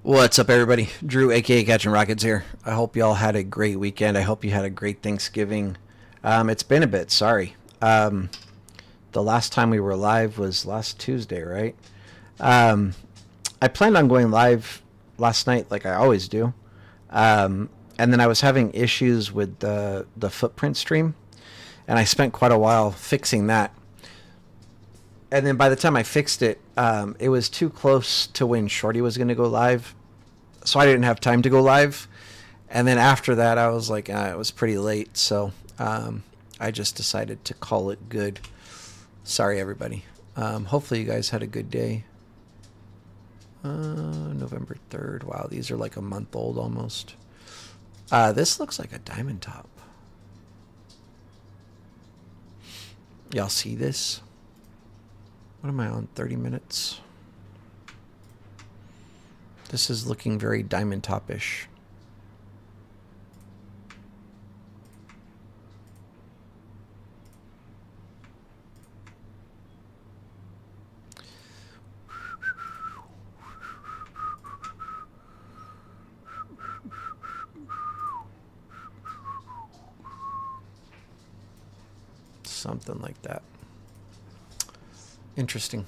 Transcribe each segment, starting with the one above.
What's up, everybody? Drew, aka Catching Rockets here. I hope y'all had a great weekend. I hope you had a great Thanksgiving. It's been a bit. Sorry. The last time we were live was last Tuesday, right? Um, I planned on going live last night, like I always do, and then I was having issues with the footprint stream, and I spent quite a while fixing that. And then by the time I fixed it, it was too close to when Shorty was going to go live, so I didn't have time to go live. And then after that, I was like, it was pretty late, so I just decided to call it good. Sorry, everybody. Hopefully, you guys had a good day. November 3rd. Wow, these are like a month old almost. This looks like a diamond top. Y'all see this? What am I on? 30 minutes? This is looking very diamond top-ish. Something like that. Interesting.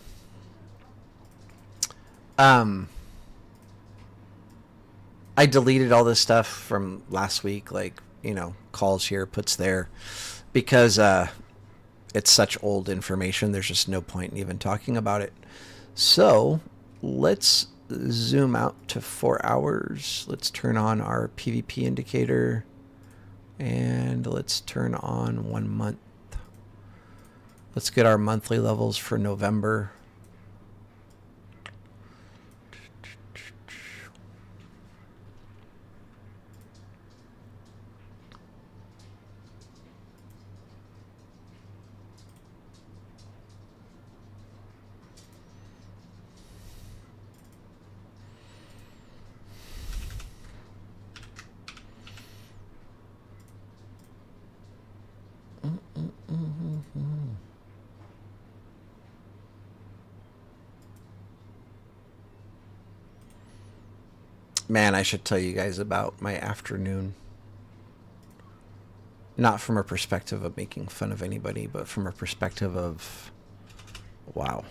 I deleted all this stuff from last week, like, calls here, puts there, because it's such old information. There's just no point in even talking about it. So let's zoom out to 4 hours. Let's turn on our PVP indicator, and let's turn on 1 month. Let's get our monthly levels for November. Man, I should tell you guys about my afternoon. Not from a perspective of making fun of anybody, but from a perspective of, wow.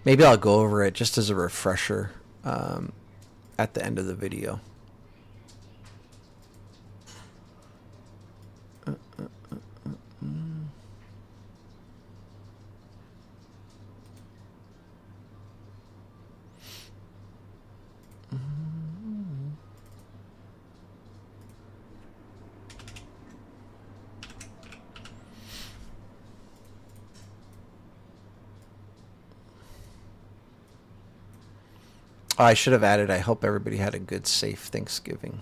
Maybe I'll go over it just as a refresher at the end of the video. Oh, I should have added, I hope everybody had a good, safe Thanksgiving.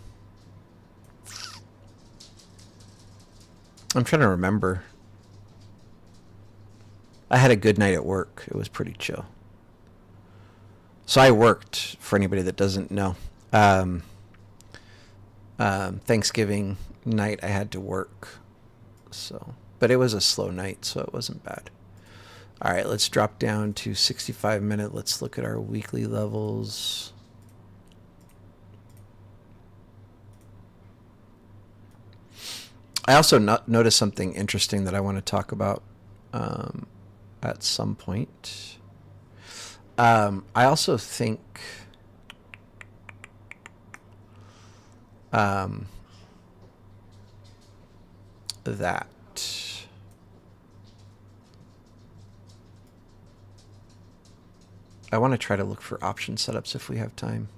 I'm trying to remember. I had a good night at work. It was pretty chill. So I worked, for anybody that doesn't know. Thanksgiving night I had to work. But it was a slow night, so it wasn't bad. All right, let's drop down to 65 minute. Let's look at our weekly levels. I also noticed something interesting that I want to talk about at some point. I also think that I want to try to look for option setups if we have time.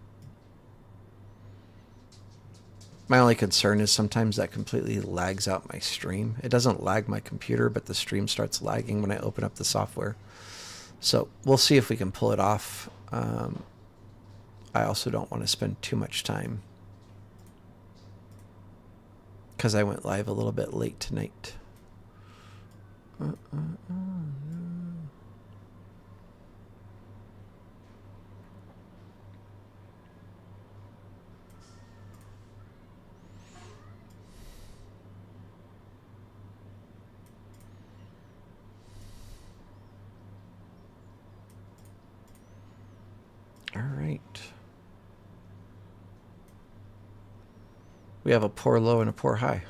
My only concern is sometimes that completely lags out my stream. It doesn't lag my computer, but the stream starts lagging when I open up the software. So we'll see if we can pull it off. I also don't want to spend too much time because I went live a little bit late tonight. All right. We have a poor low and a poor high.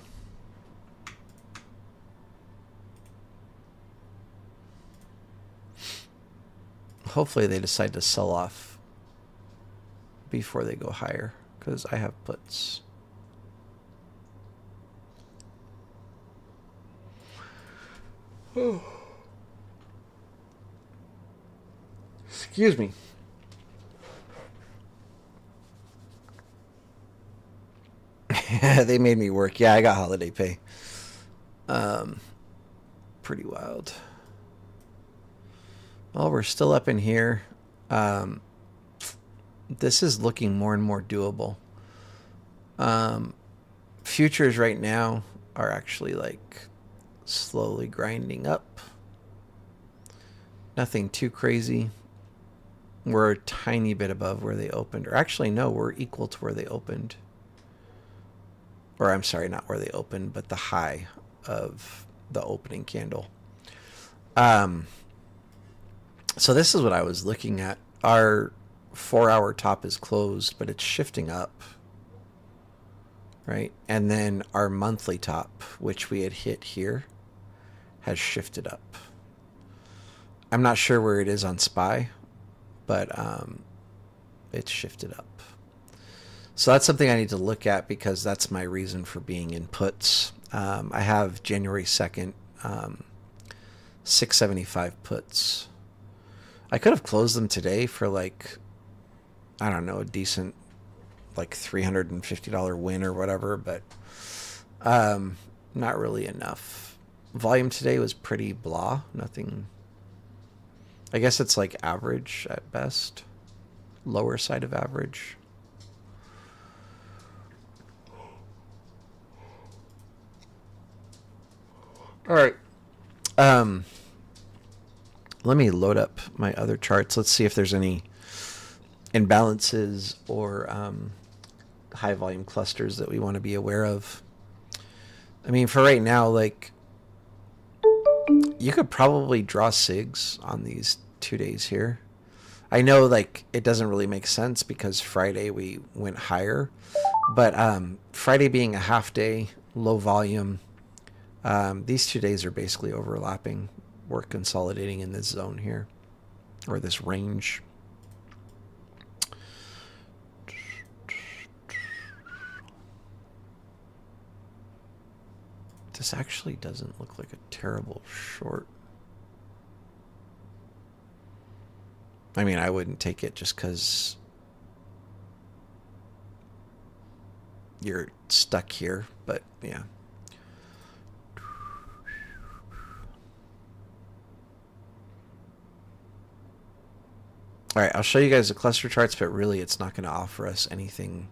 Hopefully they decide to sell off before they go higher, because I have puts. Excuse me. They made me work. Yeah, I got holiday pay. Pretty wild. Well, we're still up in here. This is looking more and more doable. Futures right now are actually like slowly grinding up. Nothing too crazy. We're a tiny bit above where they opened. Or actually, no, we're equal to where they opened. Or I'm sorry, not where they opened, but the high of the opening candle. So this is what I was looking at. Our 4-hour top is closed, but it's shifting up. Right? And then our monthly top, which we had hit here, has shifted up. I'm not sure where it is on SPY, but it's shifted up. So that's something I need to look at, because that's my reason for being in puts. I have January 2nd, 675 puts. I could have closed them today for like, I don't know, a decent like $350 win or whatever, but not really enough. Volume today was pretty blah. Nothing. I guess it's like average at best. Lower side of average. All right. Let me load up my other charts. Let's see if there's any imbalances or high volume clusters that we want to be aware of. I mean, for right now, like, you could probably draw SIGs on these 2 days here. I know, like, it doesn't really make sense because Friday we went higher, but Friday being a half day, low volume, these 2 days are basically overlapping. We're consolidating in this zone here, or this range. This actually doesn't look like a terrible short. I mean, I wouldn't take it just because you're stuck here, but yeah. All right, I'll show you guys the cluster charts, but really it's not going to offer us anything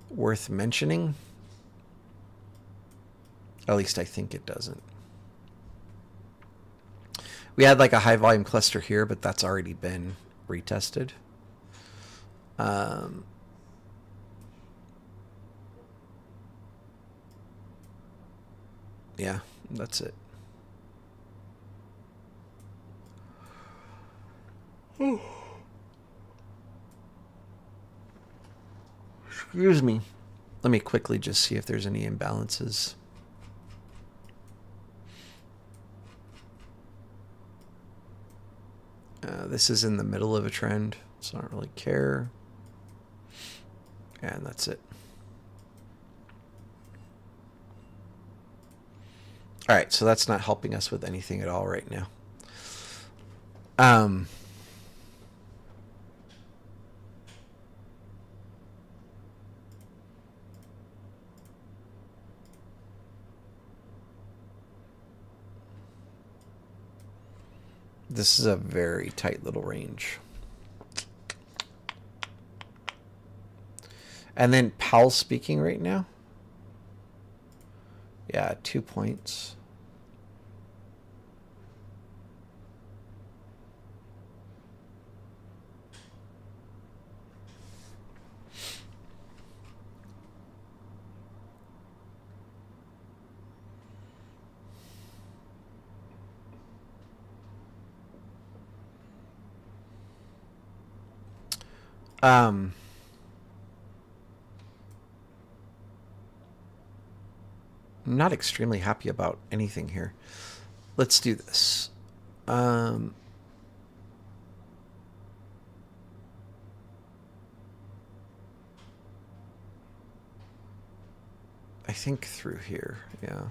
worth mentioning. At least I think it doesn't. We had like a high volume cluster here, but that's already been retested. Yeah, that's it. Excuse me. Let me quickly just see if there's any imbalances. This is in the middle of a trend, so I don't really care. And that's it. All right, so that's not helping us with anything at all right now. This is a very tight little range. And then Powell speaking right now. Yeah, 2 points. Um, I'm not extremely happy about anything here. Let's do this. Um, I think through here, yeah.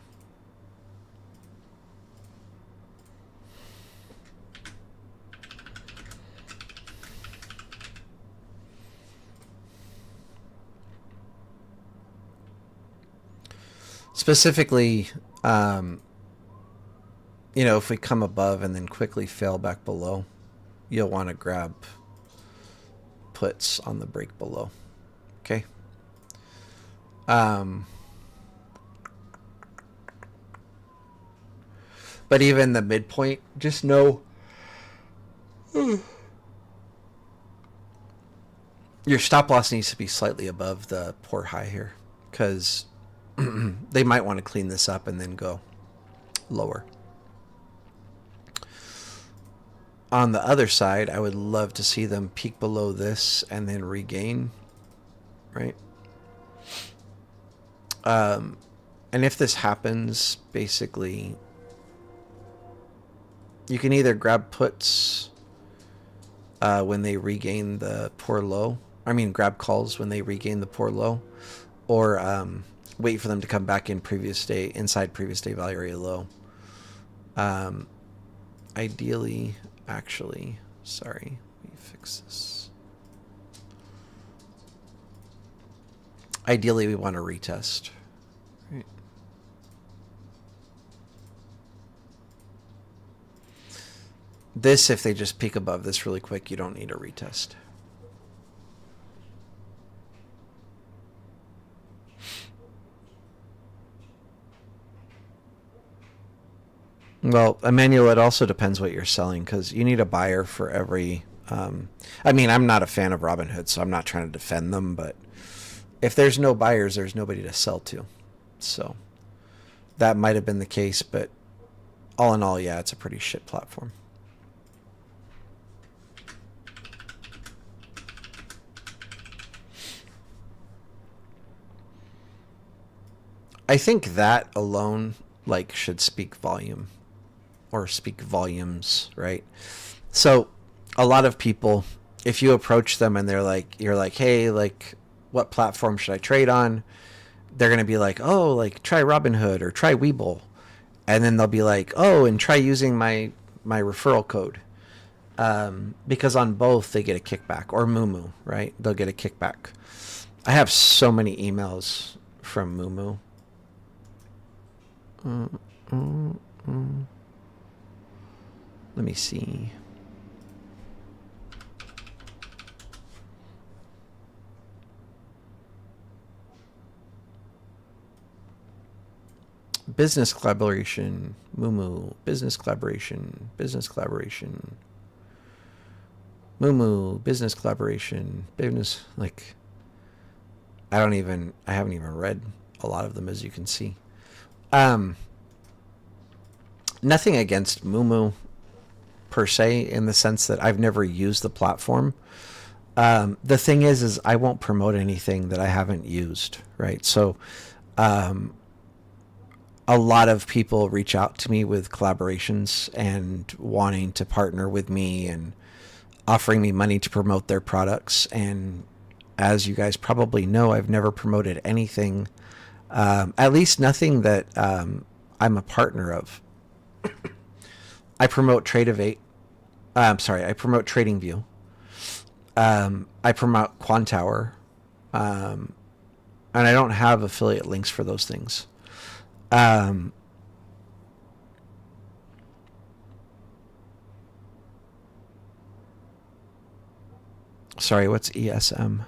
Specifically, um, if we come above and then quickly fail back below, you'll want to grab puts on the break below. Okay. Um, but even the midpoint, just know your stop loss needs to be slightly above the poor high here, because they might want to clean this up and then go lower. On the other side, I would love to see them peak below this and then regain, right? And if this happens, basically, you can either grab puts when they regain the poor low. I mean, grab calls when they regain the poor low, or wait for them to come back in inside previous day value area low. Ideally, actually, sorry, let me fix this. Ideally, we want to retest. Right. This, if they just peak above this really quick, you don't need a retest. Well, Emmanuel, it also depends what you're selling, because you need a buyer for every. I mean, I'm not a fan of Robinhood, so I'm not trying to defend them, but if there's no buyers, there's nobody to sell to. So that might have been the case, but all in all, yeah, it's a pretty shit platform. I think that alone, like, should speak volume, or speak volumes, right? So a lot of people, if you approach them and you're like, hey, like, what platform should I trade on? They're going to be like, oh, like, try Robinhood or try Webull. And then they'll be like, oh, and try using my referral code. Because on both they get a kickback, or Moomoo, right? They'll get a kickback. I have so many emails from Moomoo. Let me see. Business collaboration, Moomoo, business collaboration, Moomoo, business collaboration, business, like, I haven't even read a lot of them, as you can see. Nothing against Moomoo per se, in the sense that I've never used the platform. The thing is I won't promote anything that I haven't used, right? So, a lot of people reach out to me with collaborations and wanting to partner with me and offering me money to promote their products. And as you guys probably know, I've never promoted anything, at least nothing that I'm a partner of. I promote Tradeovate. I promote TradingView. I promote Quantower. And I don't have affiliate links for those things. Sorry, what's ESM?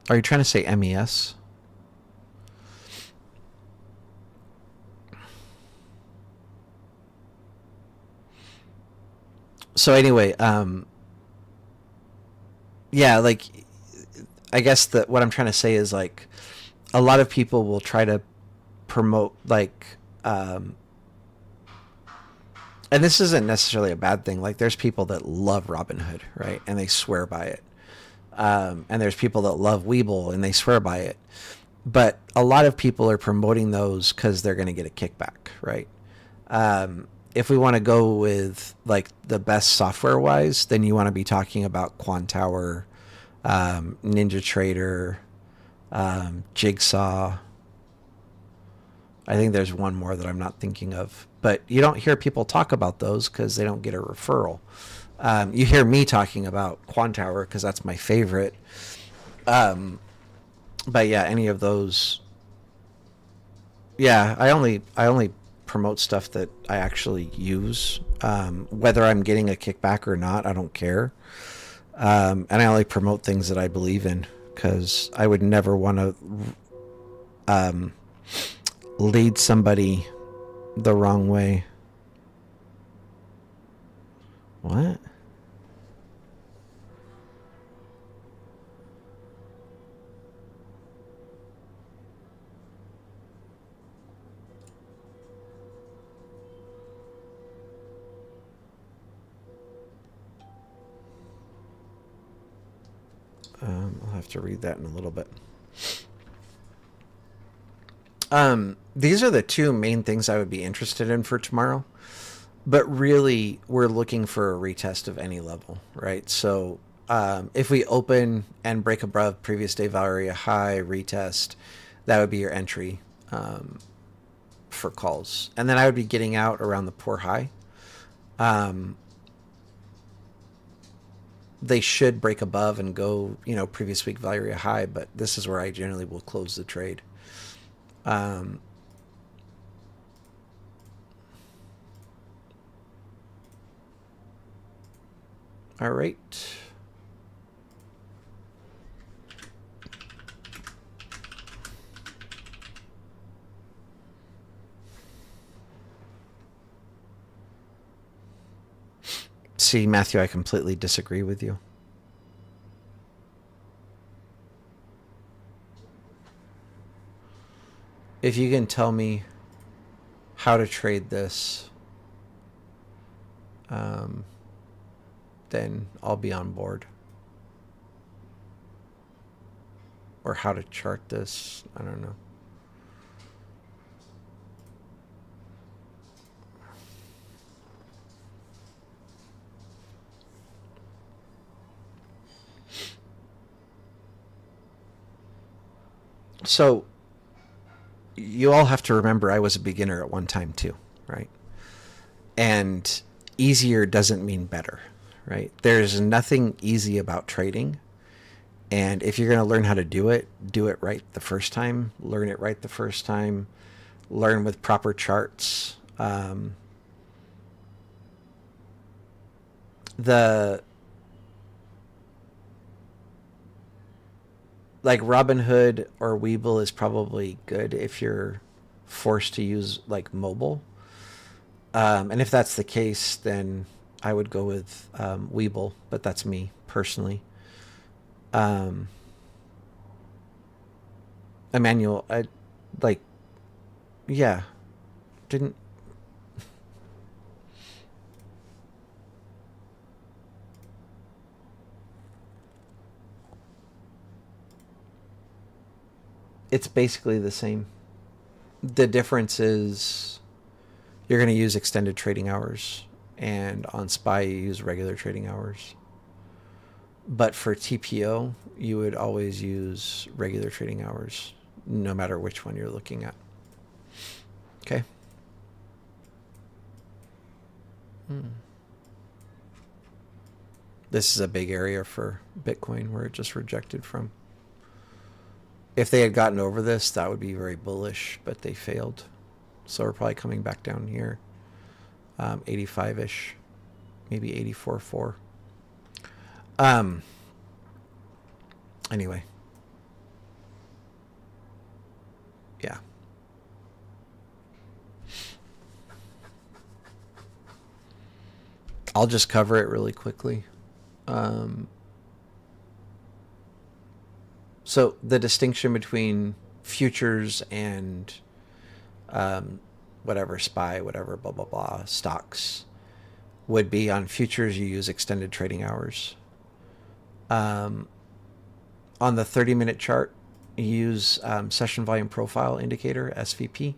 Are you trying to say MES? So anyway, yeah, like, I guess what I'm trying to say is, like, a lot of people will try to promote, like, Um, and this isn't necessarily a bad thing. Like there's people that love Robinhood, right? And they swear by it. And there's people that love Webull and they swear by it. But a lot of people are promoting those because they're going to get a kickback, right? If we want to go with like the best software wise, then you want to be talking about Quantower, Ninja Trader, Jigsaw. I think there's one more that I'm not thinking of, but you don't hear people talk about those because they don't get a referral. You hear me talking about Quantower because that's my favorite. But yeah, any of those. Yeah, I only promote stuff that I actually use. Whether I'm getting a kickback or not, I don't care. And I only promote things that I believe in because I would never want to lead somebody the wrong way. What? I'll have to read that in a little bit. These are the two main things I would be interested in for tomorrow. But really, we're looking for a retest of any level, right? So if we open and break above previous day Valeria high retest, that would be your entry for calls. And then I would be getting out around the poor high. They should break above and go, previous week Valeria high, but this is where I generally will close the trade. All right. See, Matthew, I completely disagree with you. If you can tell me how to trade this, then I'll be on board. Or how to chart this, I don't know. So you all have to remember I was a beginner at one time too, right? And easier doesn't mean better, right? There's nothing easy about trading. And if you're going to learn how to do it right the first time, learn it right the first time, learn with proper charts. The like Robinhood or Webull is probably good if you're forced to use like mobile. And if that's the case, then I would go with Webull, but that's me personally. Um, Emmanuel, like, yeah, didn't. It's basically the same. The difference is you're going to use extended trading hours, and on SPY you use regular trading hours. But for TPO, you would always use regular trading hours, no matter which one you're looking at. Okay. This is a big area for Bitcoin where it just rejected from. If they had gotten over this, that would be very bullish, but they failed. So we're probably coming back down here, 85-ish, maybe 84.4. Anyway. Yeah. I'll just cover it really quickly. So the distinction between futures and whatever SPY, whatever blah, blah, blah, stocks would be. On futures, you use extended trading hours. On the 30-minute chart, you use session volume profile indicator, SVP.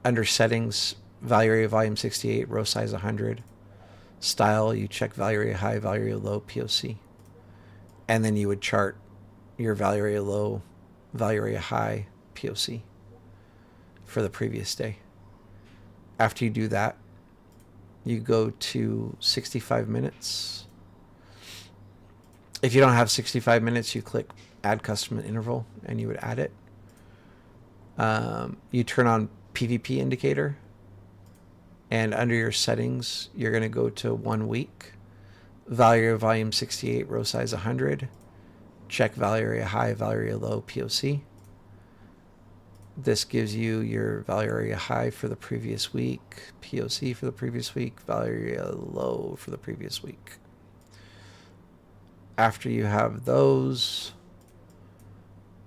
Under settings, value area volume 68, row size 100. Style, you check value area high, value area low, POC. And then you would chart your value area low, value area high, POC for the previous day. After you do that, you go to 65 minutes. If you don't have 65 minutes, you click add custom interval and you would add it. You turn on PVP indicator, and under your settings, you're going to go to 1 week, value area volume 68, row size 100, check value area high, value area low, POC. This gives you your value area high for the previous week, POC for the previous week, value area low for the previous week. After you have those,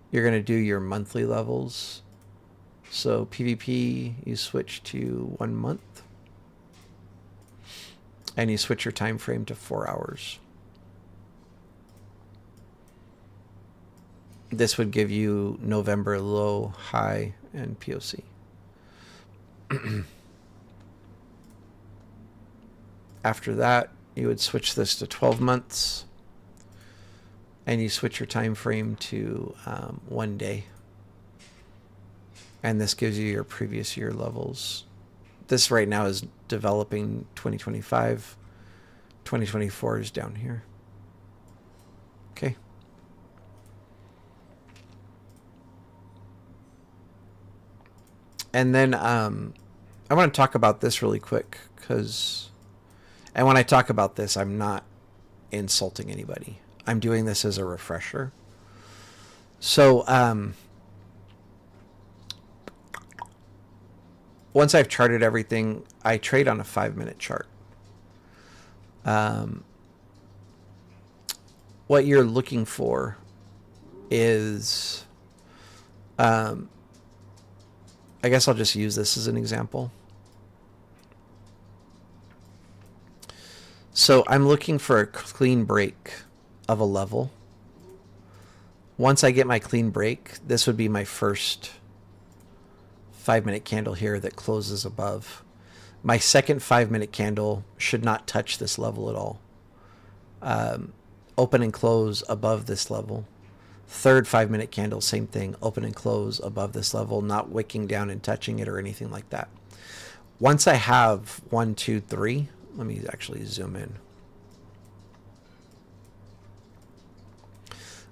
you're going to do your monthly levels. So PVP, you switch to 1 month. And you switch your time frame to 4 hours. This would give you November low, high, and POC. After that, you would switch this to 12 months. And you switch your time frame to 1 day. And this gives you your previous year levels. This right now is developing 2025. 2024 is down here. Okay. And then I want to talk about this really quick, and when I talk about this, I'm not insulting anybody. I'm doing this as a refresher. So once I've charted everything, I trade on a 5-minute chart. What you're looking for is, I guess I'll just use this as an example. So I'm looking for a clean break of a level. Once I get my clean break, this would be my first 5-minute candle here that closes above. My second 5-minute candle should not touch this level at all. Open and close above this level. Third 5-minute candle, same thing. Open and close above this level, not wicking down and touching it or anything like that. Once I have 1, 2, 3, let me actually zoom in.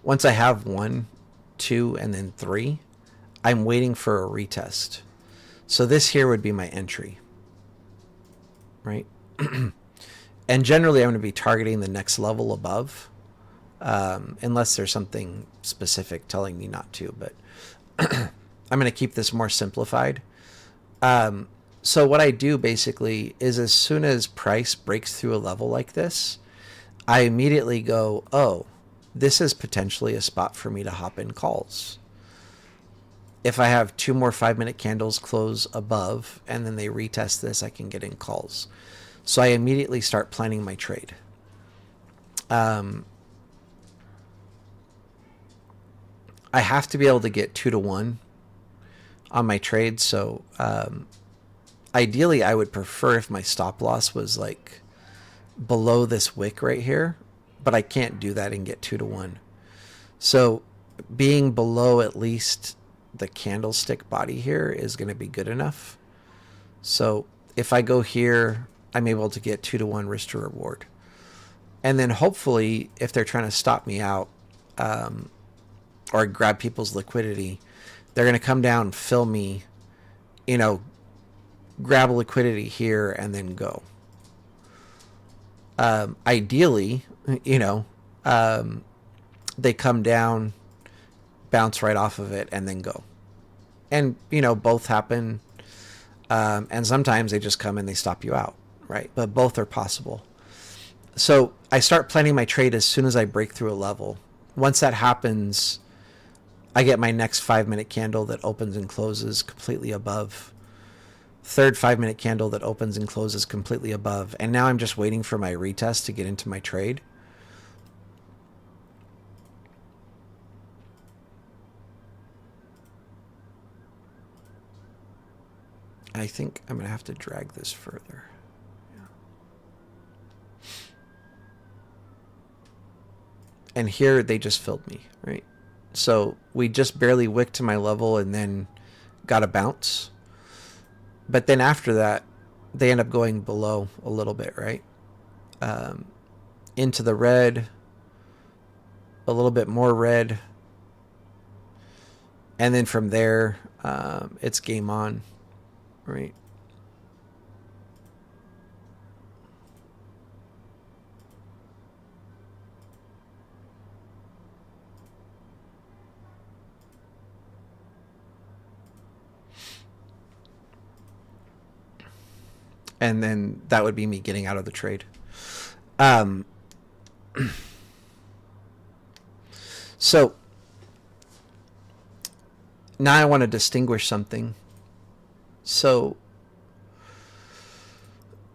Once I have 1, 2, and then 3, I'm waiting for a retest. So this here would be my entry, right? And generally I'm going to be targeting the next level above, unless there's something specific telling me not to, but I'm going to keep this more simplified. So what I do basically is, as soon as price breaks through a level like this, I immediately go, oh, this is potentially a spot for me to hop in calls. If I have 2 more 5-minute candles close above and then they retest this, I can get in calls. So I immediately start planning my trade. I have to be able to get 2 to 1 on my trade. So ideally, I would prefer if my stop loss was like below this wick right here, but I can't do that and get 2 to 1. So being below at least the candlestick body here is going to be good enough. So if I go here, I'm able to get 2 to 1 risk to reward. And then hopefully, if they're trying to stop me out or grab people's liquidity, they're going to come down, fill me, grab a liquidity here and then go. Ideally, they come down, bounce right off of it, and then go. And, both happen. And sometimes they just come and they stop you out, right? But both are possible. So I start planning my trade as soon as I break through a level. Once that happens, I get my next 5-minute candle that opens and closes completely above. Third 5-minute candle that opens and closes completely above. And now I'm just waiting for my retest to get into my trade. I think I'm going to have to drag this further. And here they just filled me, right? So we just barely wicked to my level and then got a bounce. But then after that, they end up going below a little bit, right? Into the red, a little bit more red. And then from there, it's game on, right? And then that would be me getting out of the trade. So now I want to distinguish something. So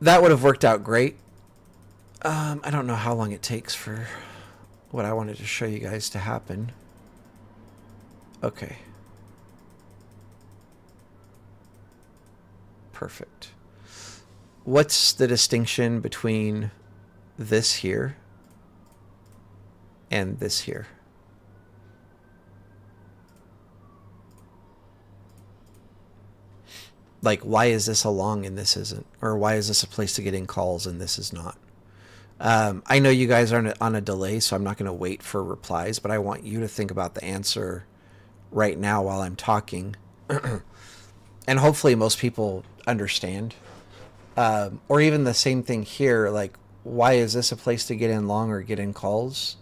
that would have worked out great. I don't know how long it takes for what I wanted to show you guys to happen. Okay. Perfect. What's the distinction between this here and this here? Like, why is this a long and this isn't? Or why is this a place to get in calls and this is not? I know you guys are on a delay, so I'm not going to wait for replies, but I want you to think about the answer right now while I'm talking. And hopefully most people understand. Or even the same thing here, like, why is this a place to get in long or get in calls,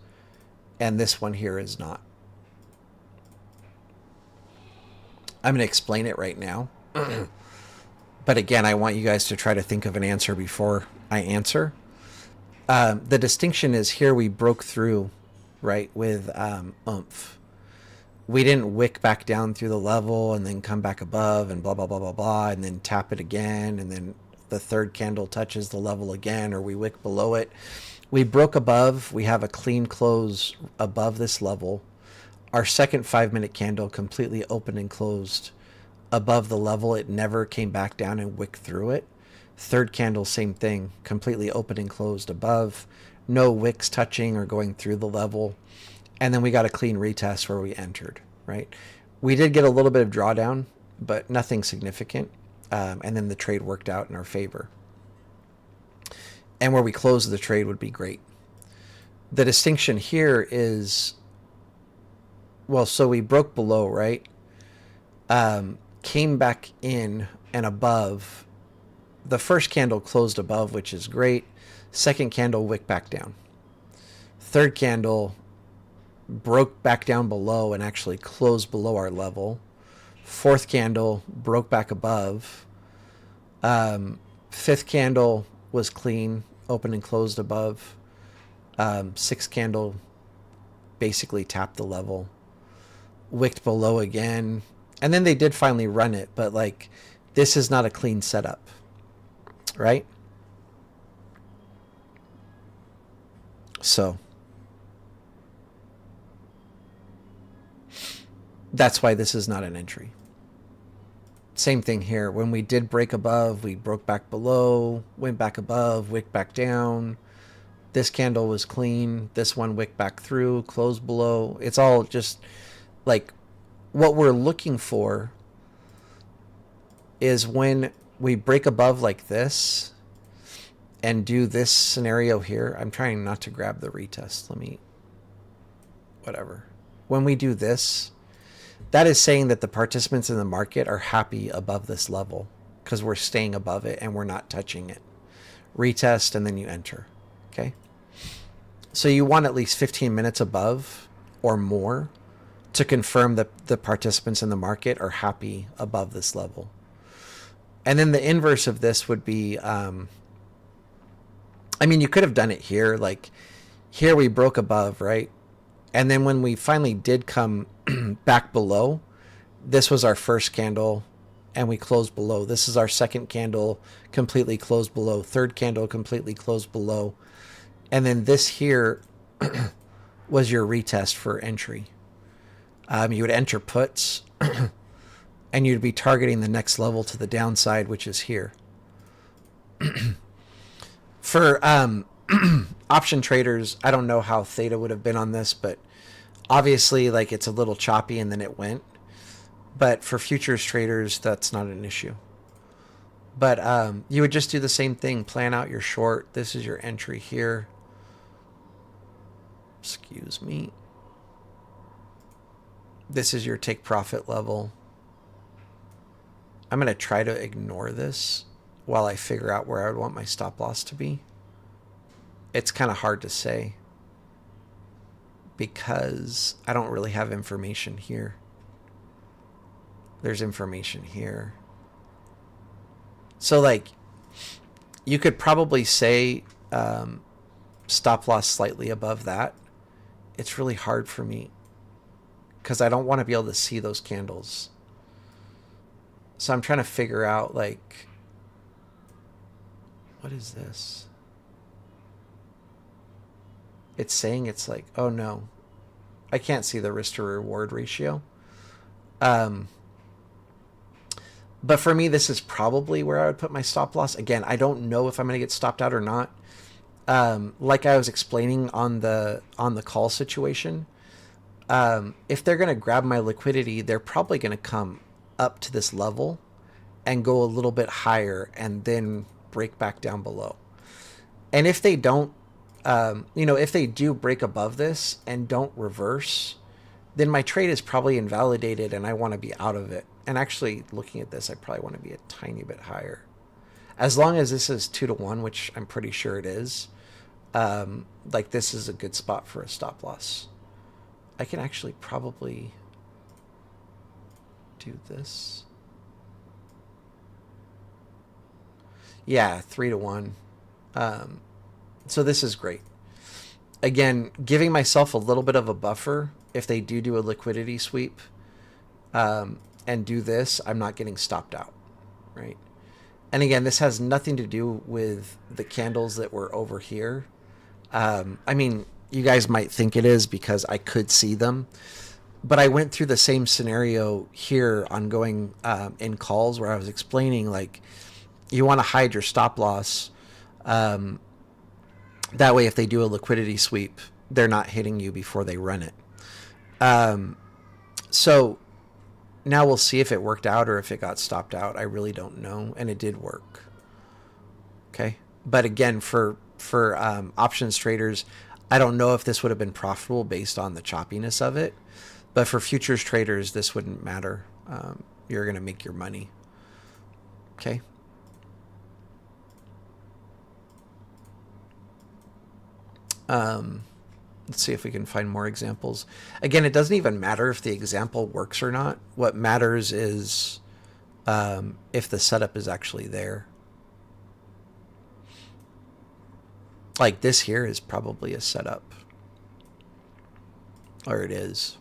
and this one here is not? I'm going to explain it right now. But again, I want you guys to try to think of an answer before I answer. The distinction is here we broke through, right, with oomph. We didn't wick back down through the level and then come back above and blah, blah, blah, blah, blah, and then tap it again, and then the third candle touches the level again, or we wick below it. We broke above. We have a clean close above this level. Our second 5-minute candle completely opened and closed above the level. It never came back down and wicked through it. Third candle, same thing, completely open and closed above. No wicks touching or going through the level. And then we got a clean retest where we entered, right? We did get a little bit of drawdown, but nothing significant. And then the trade worked out in our favor. And where we closed the trade would be great. The distinction here is, well, so we broke below, right? Came back in and above. The first candle closed above, which is great. Second candle wicked back down. Third candle broke back down below and actually closed below our level. Fourth candle broke back above. Fifth candle was clean, open and closed above. Sixth candle basically tapped the level. Wicked below again. And then they did finally run it, but like, this is not a clean setup, right? So that's why this is not an entry. Same thing here. When we did break above, we broke back below, went back above, wicked back down. This candle was clean. This one wicked back through, closed below. It's all just like, what we're looking for is when we break above like this and do this scenario here. I'm trying not to grab the retest. Whatever. When we do this, that is saying that the participants in the market are happy above this level because we're staying above it and we're not touching it. Retest and then you enter. Okay. So you want at least 15 minutes above or more to confirm that the participants in the market are happy above this level. And then the inverse of this would be, you could have done it here. Like here we broke above, right? And then when we finally did come back below, this was our first candle and we closed below. This is our second candle completely closed below, third candle completely closed below. And then this here was your retest for entry. You would enter puts and you'd be targeting the next level to the downside, which is here. For option traders, I don't know how theta would have been on this, but obviously like it's a little choppy and then it went. But for futures traders, that's not an issue. But you would just do the same thing. Plan out your short. This is your entry here. Excuse me. This is your take profit level. I'm going to try to ignore this while I figure out where I would want my stop loss to be. It's kind of hard to say because I don't really have information here. There's information here. So like you could probably say stop loss slightly above that. It's really hard for me because I don't want to be able to see those candles. So I'm trying to figure out like, what is this? It's saying it's like, oh no, I can't see the risk to reward ratio. But for me, this is probably where I would put my stop loss. Again, I don't know if I'm going to get stopped out or not. Like I was explaining on the call situation, if they're going to grab my liquidity, they're probably going to come up to this level and go a little bit higher and then break back down below. And if they don't, if they do break above this and don't reverse, then my trade is probably invalidated and I want to be out of it. And actually looking at this, I probably want to be a tiny bit higher. As long as this is 2-to-1, which I'm pretty sure it is, like this is a good spot for a stop loss. I can actually probably do this. Yeah, 3-to-1. So this is great. Again, giving myself a little bit of a buffer if they do a liquidity sweep and do this, I'm not getting stopped out, right? And again, this has nothing to do with the candles that were over here. I mean, you guys might think it is because I could see them, but I went through the same scenario here on going in calls where I was explaining like you want to hide your stop loss. That way, if they do a liquidity sweep, they're not hitting you before they run it. So now we'll see if it worked out or if it got stopped out. I really don't know. And it did work. Okay. But again, for options traders, I don't know if this would have been profitable based on the choppiness of it. But for futures traders, this wouldn't matter. You're going to make your money. Okay. Let's see if we can find more examples. Again, it doesn't even matter if the example works or not. What matters is if the setup is actually there. Like this here is probably a setup. Or it is.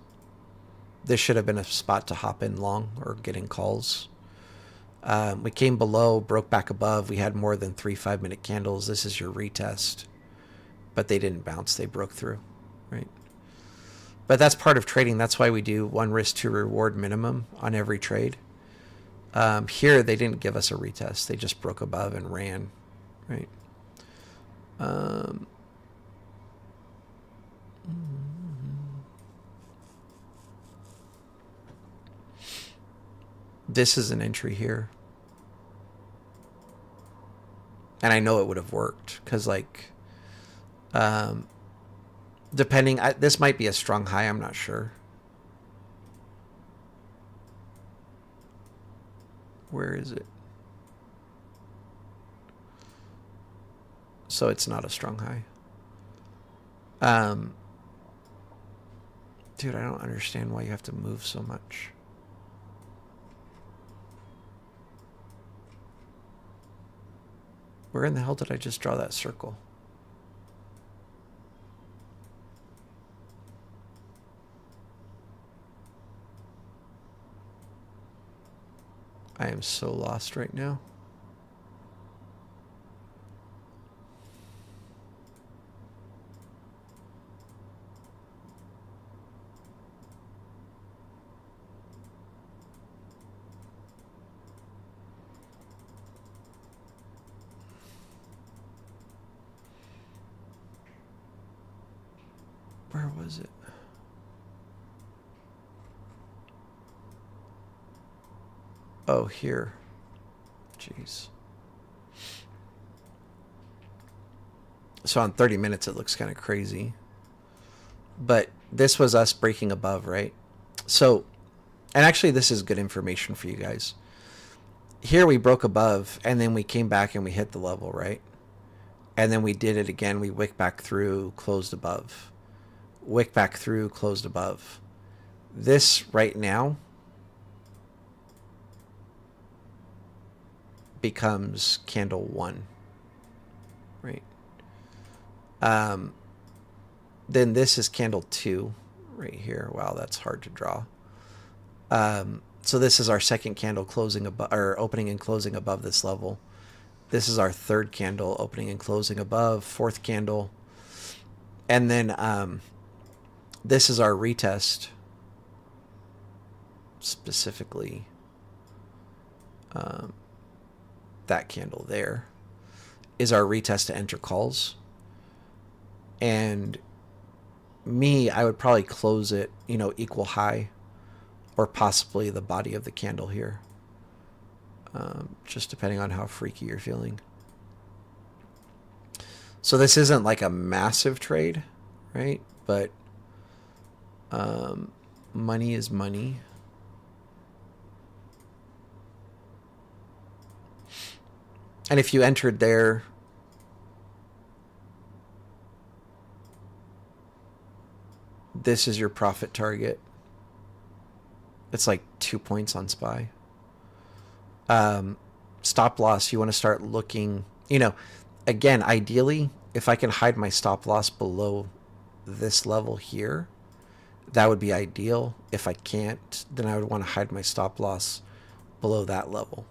This should have been a spot to hop in long or get in calls. We came below, broke back above. We had more than 3 5-minute candles. This is your retest. But they didn't bounce. They broke through, right? But that's part of trading. That's why we do 1 risk to reward minimum on every trade. Here, they didn't give us a retest. They just broke above and ran, right? This is an entry here. And I know it would have worked because like... depending, this might be a strong high, I'm not sure. Where is it? So it's not a strong high. Dude, I don't understand why you have to move so much. Where in the hell did I just draw that circle? I am so lost right now. Where was it? Oh, here. Jeez. So on 30 minutes, it looks kind of crazy. But this was us breaking above, right? So, and actually, this is good information for you guys. Here we broke above, and then we came back and we hit the level, right? And then we did it again. We wick back through, closed above. Wick back through, closed above. This right now becomes candle 1, right? Then this is candle 2 right here. Wow, that's hard to draw. So this is our second candle closing above, or opening and closing above this level. This is our third candle opening and closing above, fourth candle. And then this is our retest, specifically that candle there is our retest to enter calls. And me, I would probably close it, equal high, or possibly the body of the candle here, just depending on how freaky you're feeling. So this isn't like a massive trade, right? But money is money. And if you entered there, this is your profit target. It's like 2 points on SPY. Stop loss, you want to start looking, again, ideally, if I can hide my stop loss below this level here, that would be ideal. If I can't, then I would want to hide my stop loss below that level.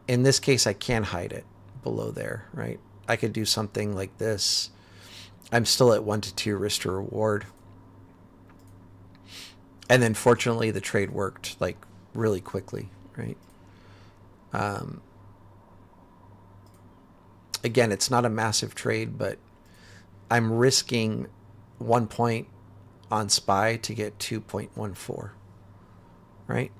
In this case, I can hide it below there, right? I could do something like this. I'm still at 1 to 2 risk to reward. And then fortunately the trade worked like really quickly, right? Again, it's not a massive trade, but I'm risking 1 point on SPY to get 2.14, right?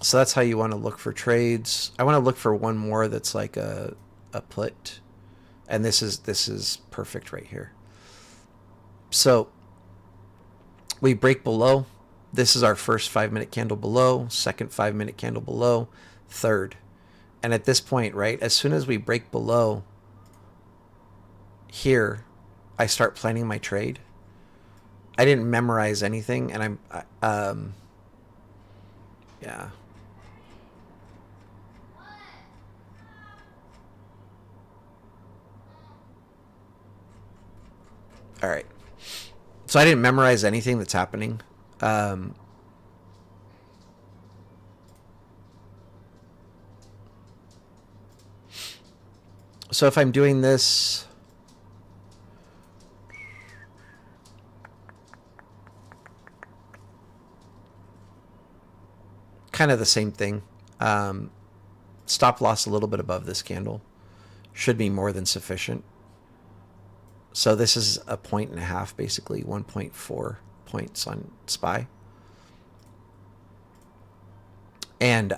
So that's how you want to look for trades. I want to look for one more that's like a put, and this is perfect right here. So we break below. This is our first 5-minute candle below, second 5-minute candle below, third. And at this point, right, as soon as we break below here, I start planning my trade. I didn't memorize anything, and yeah. All right. So I didn't memorize anything that's happening. So if I'm doing this, kind of the same thing. Stop loss a little bit above this candle should be more than sufficient. So this is a 1.5, basically 1.4 points on SPY. And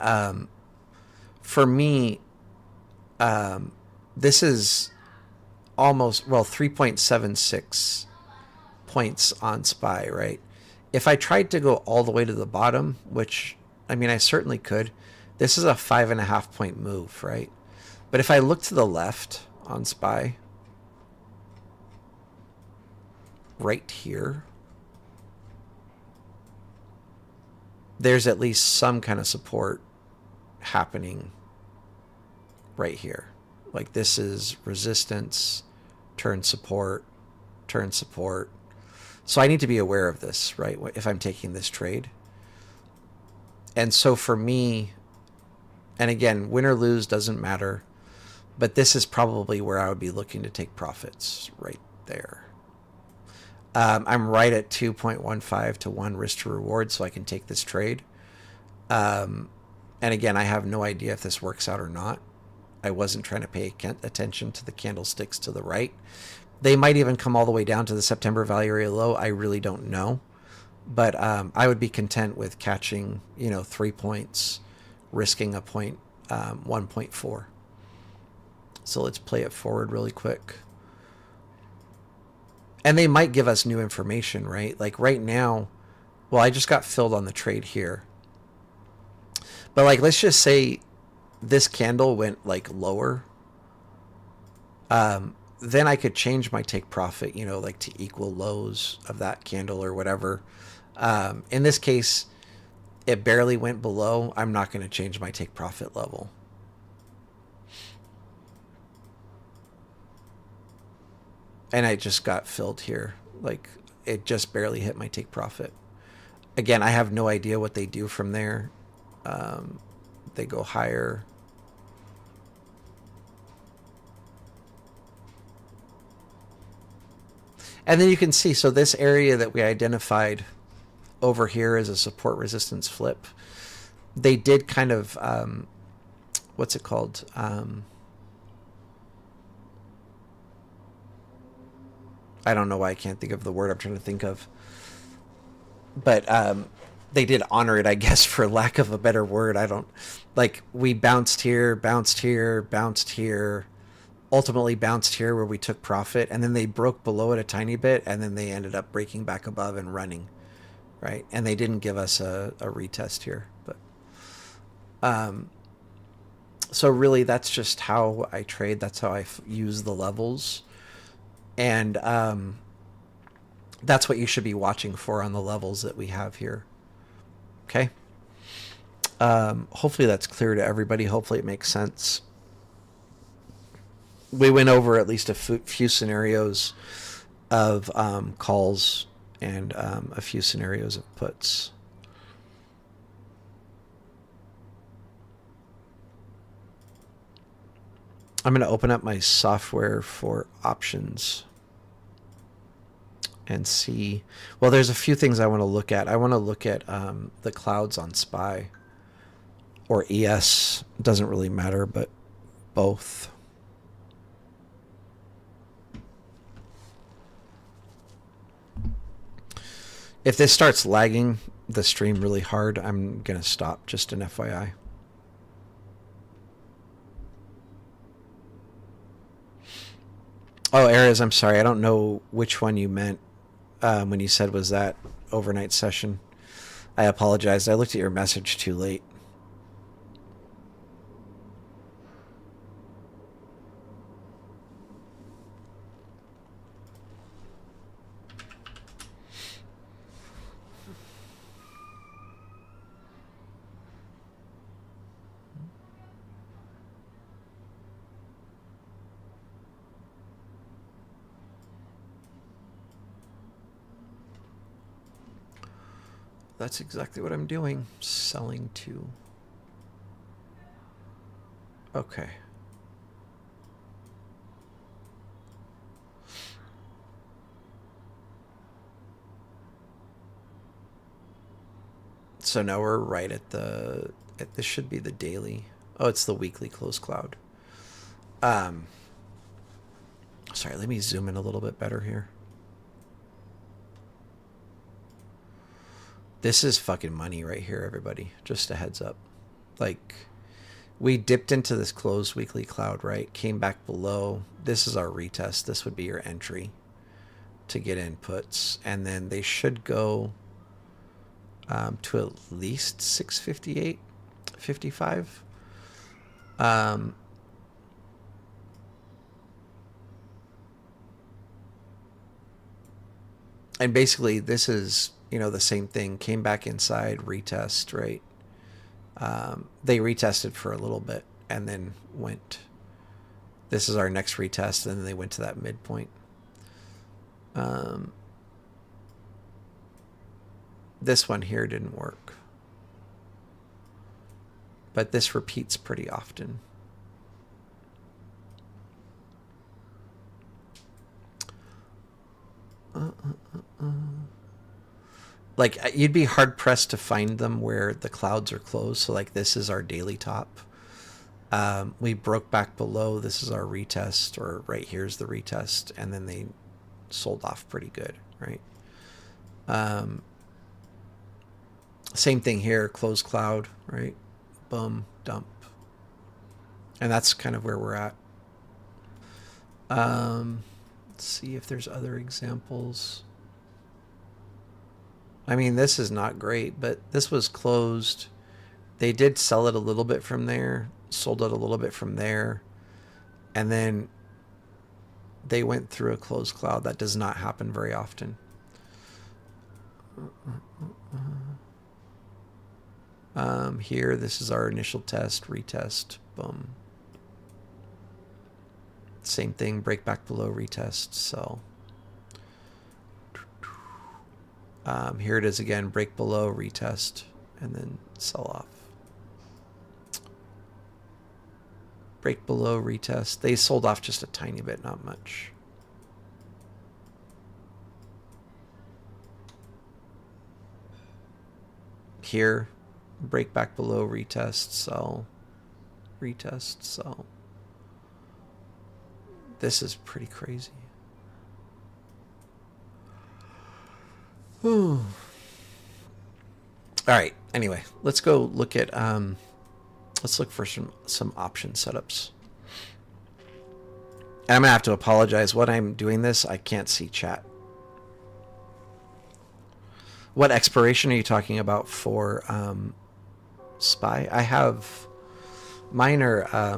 for me, this is almost, 3.76 points on SPY, right? If I tried to go all the way to the bottom, which, I certainly could, this is a 5.5 point move, right? But if I look to the left on SPY, right here, there's at least some kind of support happening right here. Like this is resistance, turn support, turn support. So I need to be aware of this, right? If I'm taking this trade. And so for me, and again, win or lose doesn't matter, but this is probably where I would be looking to take profits right there. I'm right at 2.15 to 1 risk to reward, so I can take this trade. And again, I have no idea if this works out or not. I wasn't trying to pay attention to the candlesticks to the right. They might even come all the way down to the September value area low. I really don't know. But I would be content with catching, 3 points, risking a point, 1.4. So let's play it forward really quick. And they might give us new information, right? Like right now, well, I just got filled on the trade here. But like, let's just say this candle went like lower. Then I could change my take profit, like to equal lows of that candle or whatever. In this case, it barely went below. I'm not going to change my take profit level. And I just got filled here. Like it just barely hit my take profit. Again, I have no idea what they do from there. They go higher. And then you can see, so this area that we identified over here as a support resistance flip, they did kind of, what's it called? I don't know why I can't think of the word I'm trying to think of. But they did honor it, I guess, for lack of a better word. I don't, like, we bounced here, bounced here, bounced here, ultimately bounced here where we took profit, and then they broke below it a tiny bit, and then they ended up breaking back above and running, right? And they didn't give us a retest here. But so really, that's just how I trade. That's how I use the levels. And that's what you should be watching for on the levels that we have here. Okay. Hopefully that's clear to everybody. Hopefully it makes sense. We went over at least a few scenarios of calls and a few scenarios of puts. I'm going to open up my software for options and see. Well, there's a few things I want to look at. I want to look at the clouds on SPY or ES. It doesn't really matter, but both. If this starts lagging the stream really hard, I'm going to stop, just an FYI. Oh, Ares, I'm sorry. I don't know which one you meant when you said was that overnight session. I apologize. I looked at your message too late. That's exactly what I'm doing. Selling to. Okay. So now we're right at the. This should be the daily. Oh, it's the weekly close cloud. Sorry, let me zoom in a little bit better here. This is fucking money right here, everybody. Just a heads up. Like, we dipped into this closed weekly cloud, right? Came back below. This is our retest. This would be your entry to get inputs. And then they should go to at least 658.55. And basically, this is, the same thing. Came back inside, retest, right? They retested for a little bit and then went. This is our next retest, and then they went to that midpoint. This one here didn't work. but this repeats pretty often. Like, you'd be hard pressed to find them where the clouds are closed. So like this is our daily top. We broke back below. This is our retest, or right here's the retest, and then they sold off pretty good, right? Same thing here, close cloud, right? Boom, dump. And that's kind of where we're at. Let's see if there's other examples. I mean, this is not great, but this was closed. They did sell it a little bit from there, sold it a little bit from there, and then they went through a closed cloud. That does not happen very often. Here, this is our initial test, retest, boom. Same thing, break back below, retest, sell. Here it is again, break below, retest, and then sell off. Break below, retest. They sold off just a tiny bit, not much. Here, break back below, retest, sell, retest, sell. This is pretty crazy. All right. Anyway, let's go look at let's look for some option setups. And I'm gonna have to apologize. When I'm doing this, I can't see chat. What expiration are you talking about for SPY? I have mine are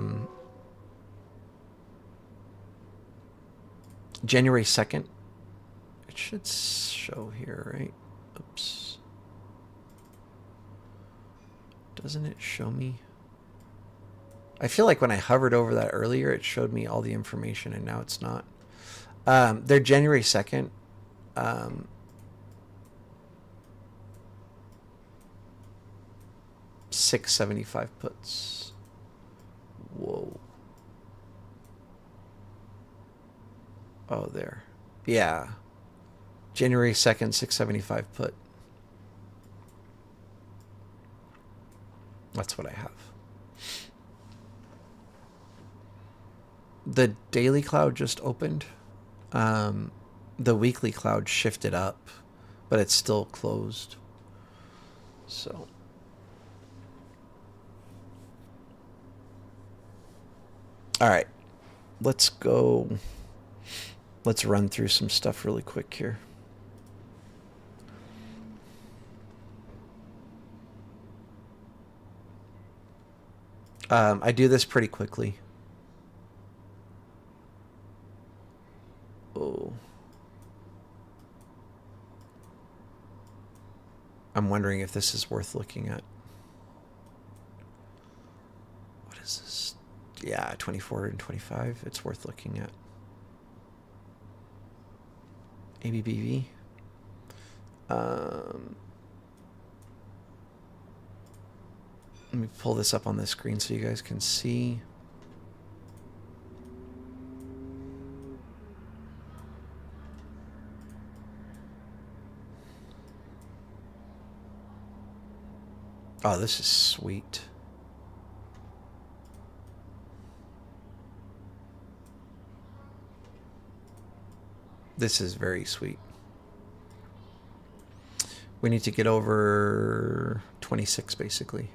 January 2nd. It should show here, right? Oops. Doesn't it show me? I feel like when I hovered over that earlier, it showed me all the information, and now it's not. They're January 2nd. 675 puts. Whoa. Oh, there. Yeah. January 2nd, 675 put. That's what I have. The daily cloud just opened. The weekly cloud shifted up, but it's still closed. So. All right. Let's go. Let's run through some stuff really quick here. I do this pretty quickly. Oh. I'm wondering if this is worth looking at. What is this? Yeah, 24 and 25. It's worth looking at. ABBV. Let me pull this up on the screen so you guys can see. Oh, this is sweet. This is very sweet. We need to get over 26 basically.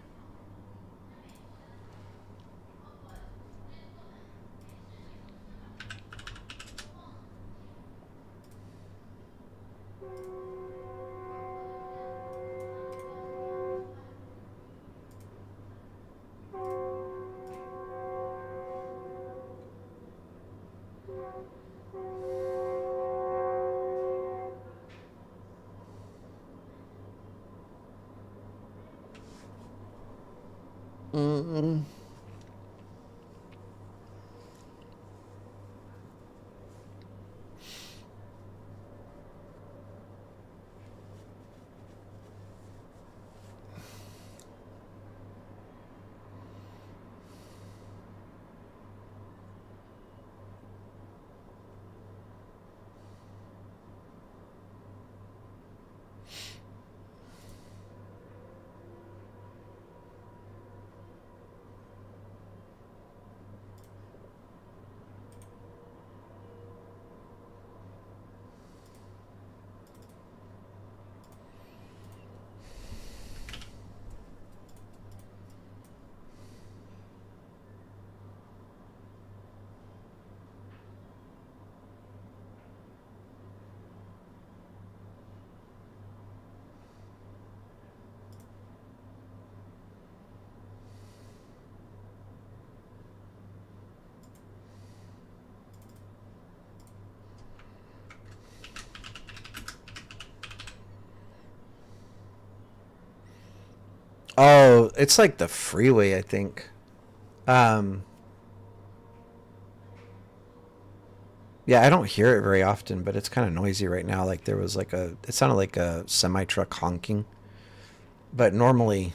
Oh, it's like the freeway, I think. Um, yeah, I don't hear it very often, but it's kind of noisy right now. Like there was like it sounded like a semi truck honking. But normally,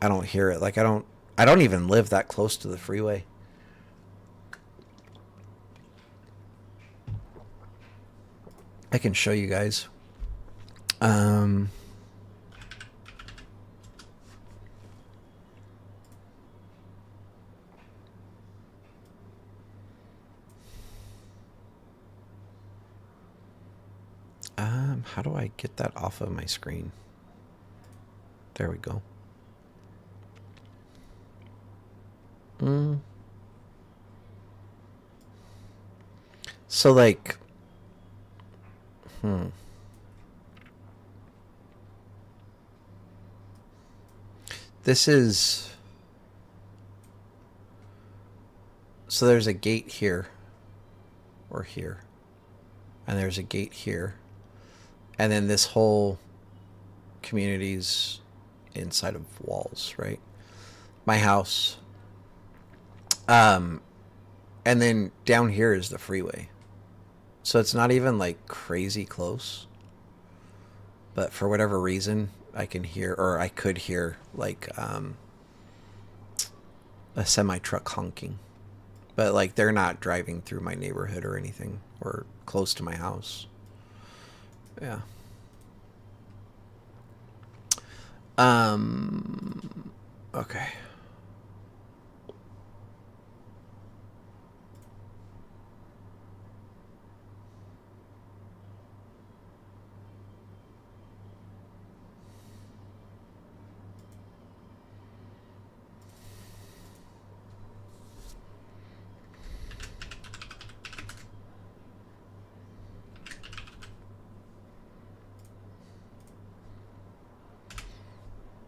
I don't hear it. Like I don't even live that close to the freeway. I can show you guys. Um, how do I get that off of my screen? There we go. Mm. So like, hmm. This is, so there's a gate here or here, and there's a gate here, and then this whole community's inside of walls, right? My house. Um, and then down here is the freeway. So it's not even like crazy close, but for whatever reason, I can hear, or I could hear, like a semi truck honking. But like they're not driving through my neighborhood or anything, or close to my house. Yeah. Okay.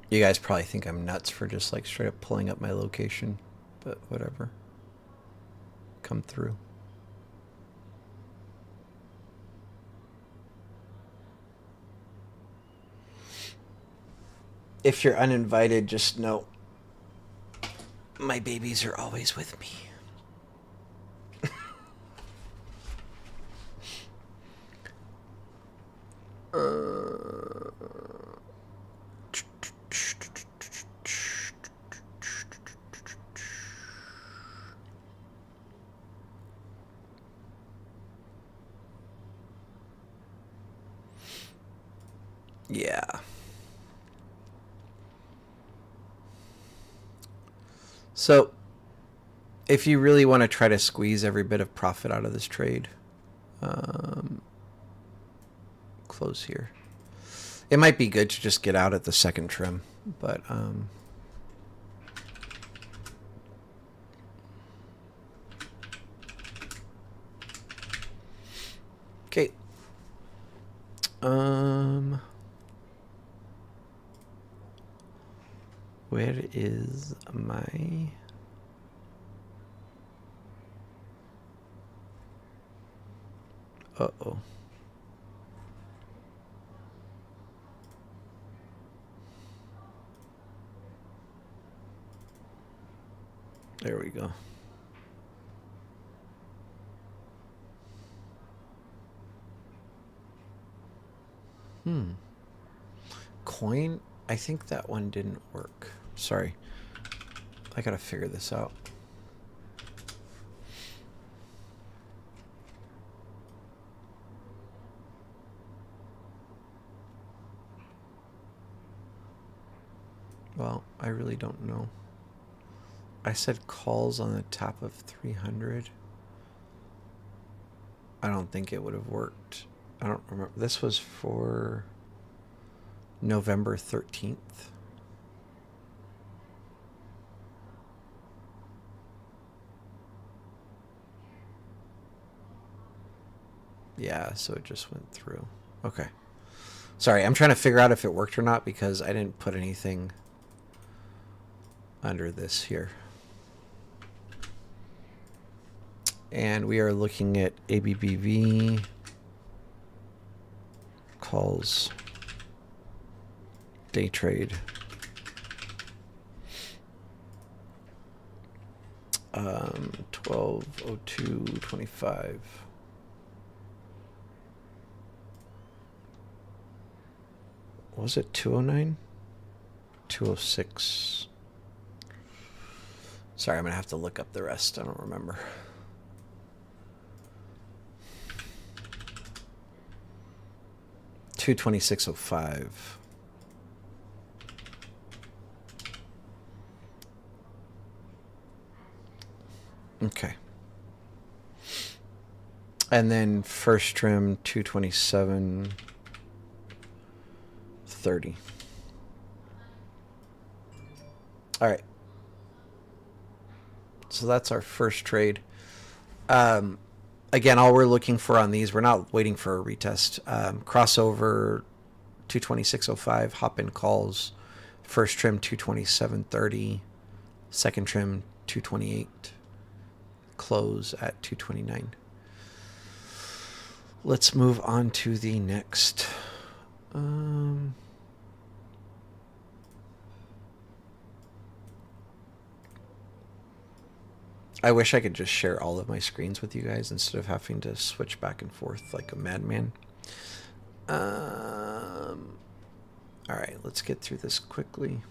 You guys probably think I'm nuts for just like straight up pulling up my location, but whatever. Come through. If you're uninvited, just know my babies are always with me. Yeah. So, if you really want to try to squeeze every bit of profit out of this trade, um, close here. It might be good to just get out at the second trim, but okay. Where is my... Uh-oh. There we go. Coin? I think that one didn't work. Sorry. I gotta figure this out. Well, I really don't know. I said calls on the top of 300. I don't think it would have worked. I don't remember. This was for November 13th. Yeah, so it just went through. Okay. Sorry, I'm trying to figure out if it worked or not because I didn't put anything under this here. And we are looking at ABBV calls day trade. 1202.25. Was it 209? 206. Sorry, I'm going to have to look up the rest. I don't remember. $226.05. Okay. And then first trim 227.30. All right. So that's our first trade. Again, all we're looking for on these, we're not waiting for a retest. Crossover 226.05, hop in calls. First trim 227.30. Second trim 228. Close at 229. Let's move on to the next. I wish I could just share all of my screens with you guys instead of having to switch back and forth like a madman. All right, let's get through this quickly.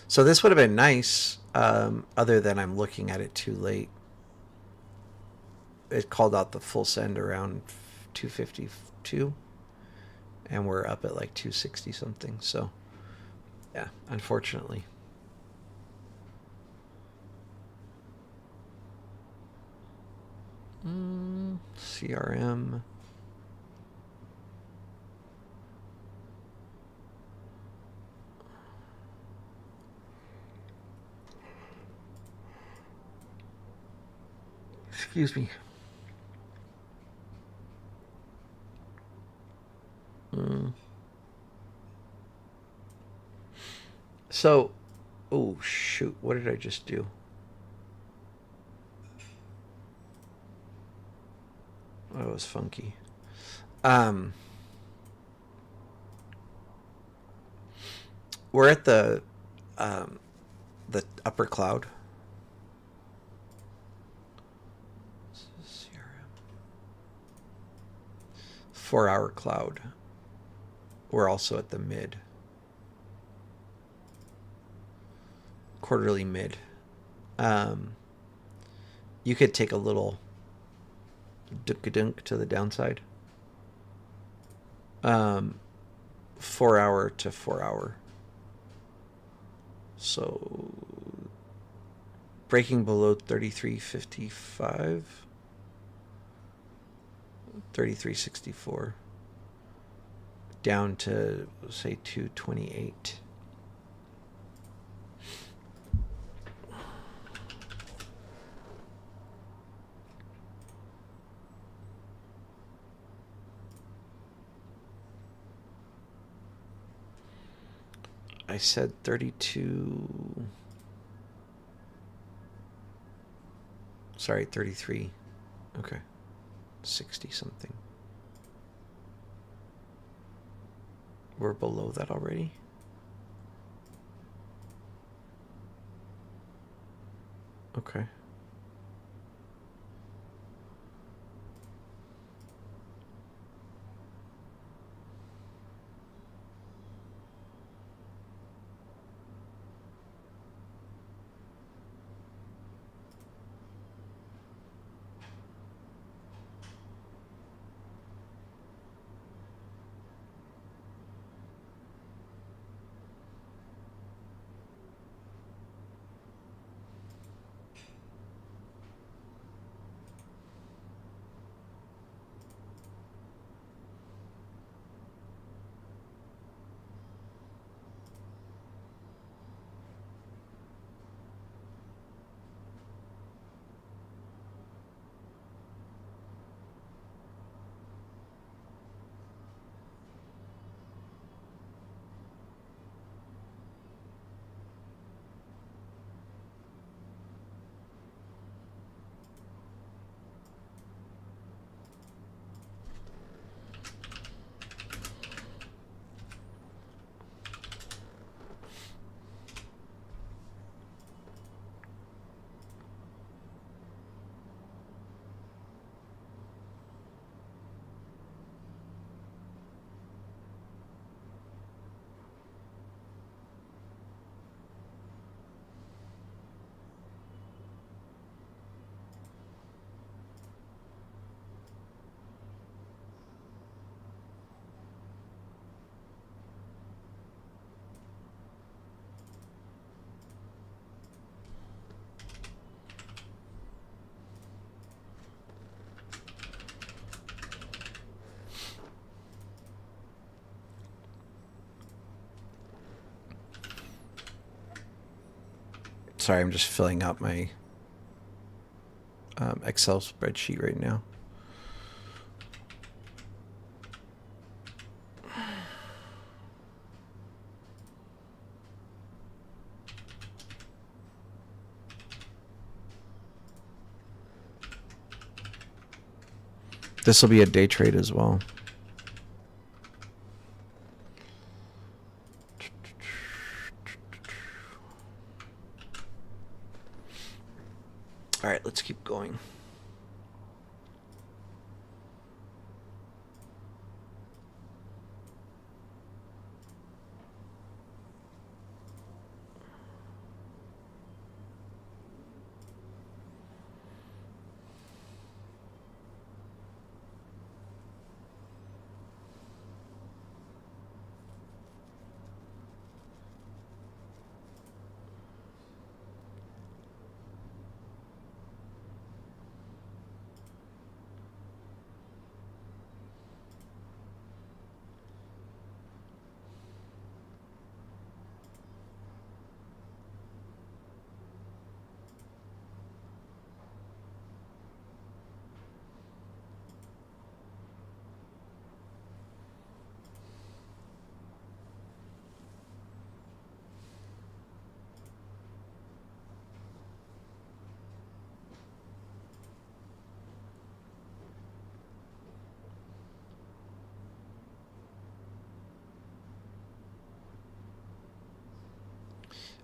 So this would have been nice, other than I'm looking at it too late. It called out the full send around 252, and we're up at like 260 something. So, yeah, unfortunately. CRM. Excuse me. So, oh shoot, what did I just do? That was funky. We're at the upper cloud. CRM. 4-hour cloud. We're also at the mid. Quarterly mid. You could take a little dunk to the downside. 4-hour to 4-hour. So breaking below 33.55, 33.64, down to say 228. I said 32. Sorry, 33. Okay. 60 something. We're below that already? Okay. Sorry, I'm just filling out my Excel spreadsheet right now. This will be a day trade as well. All right, let's keep going.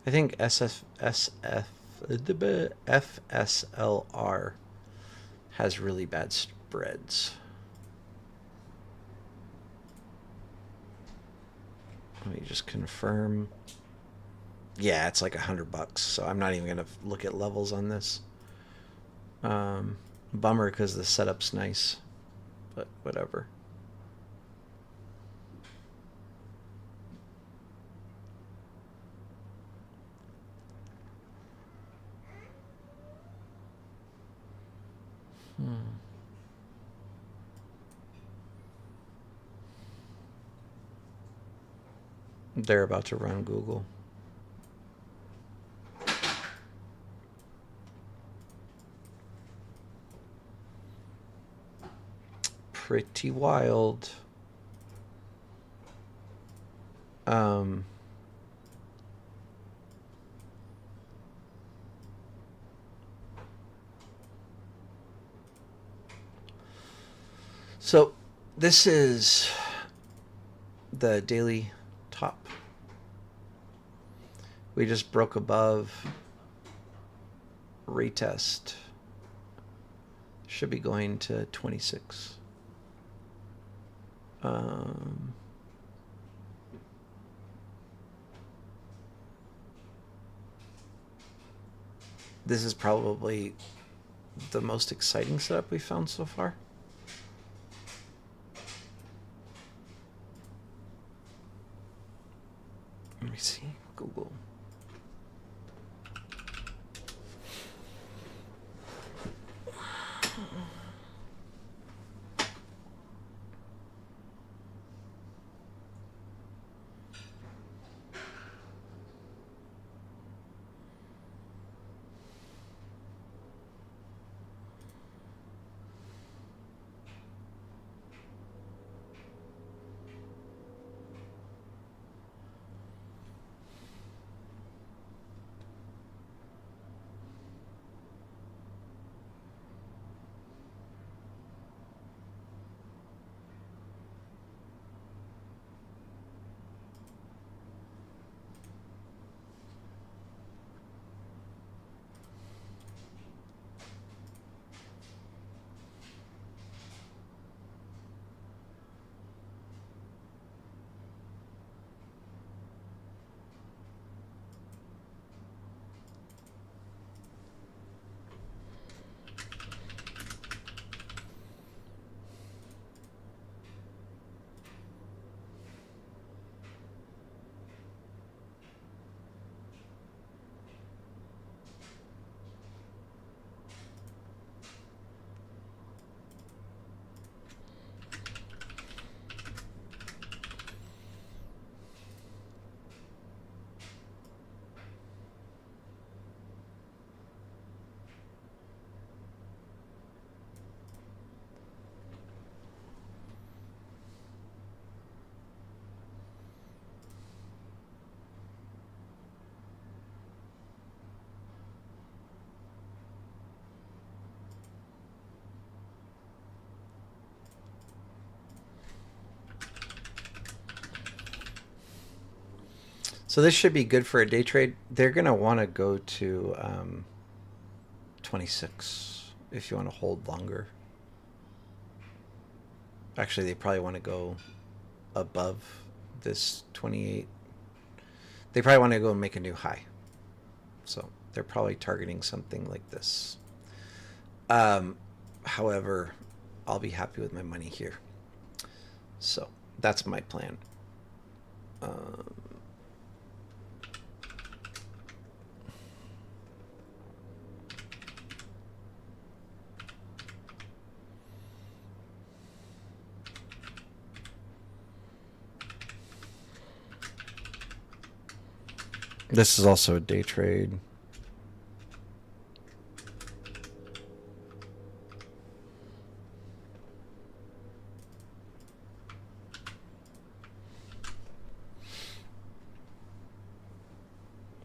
I think FSLR has really bad spreads. Let me just confirm. Yeah, it's like $100, so I'm not even gonna look at levels on this. Bummer because the setup's nice, but whatever. They're about to run Google. Pretty wild. So this is the daily top. We just broke above retest. Should be going to 26. This is probably the most exciting setup we found so far. Let me see. Google. So this should be good for a day trade. They're going to want to go to 26 if you want to hold longer. Actually, they probably want to go above this 28. They probably want to go and make a new high. So they're probably targeting something like this. However, I'll be happy with my money here. So that's my plan. This is also a day trade.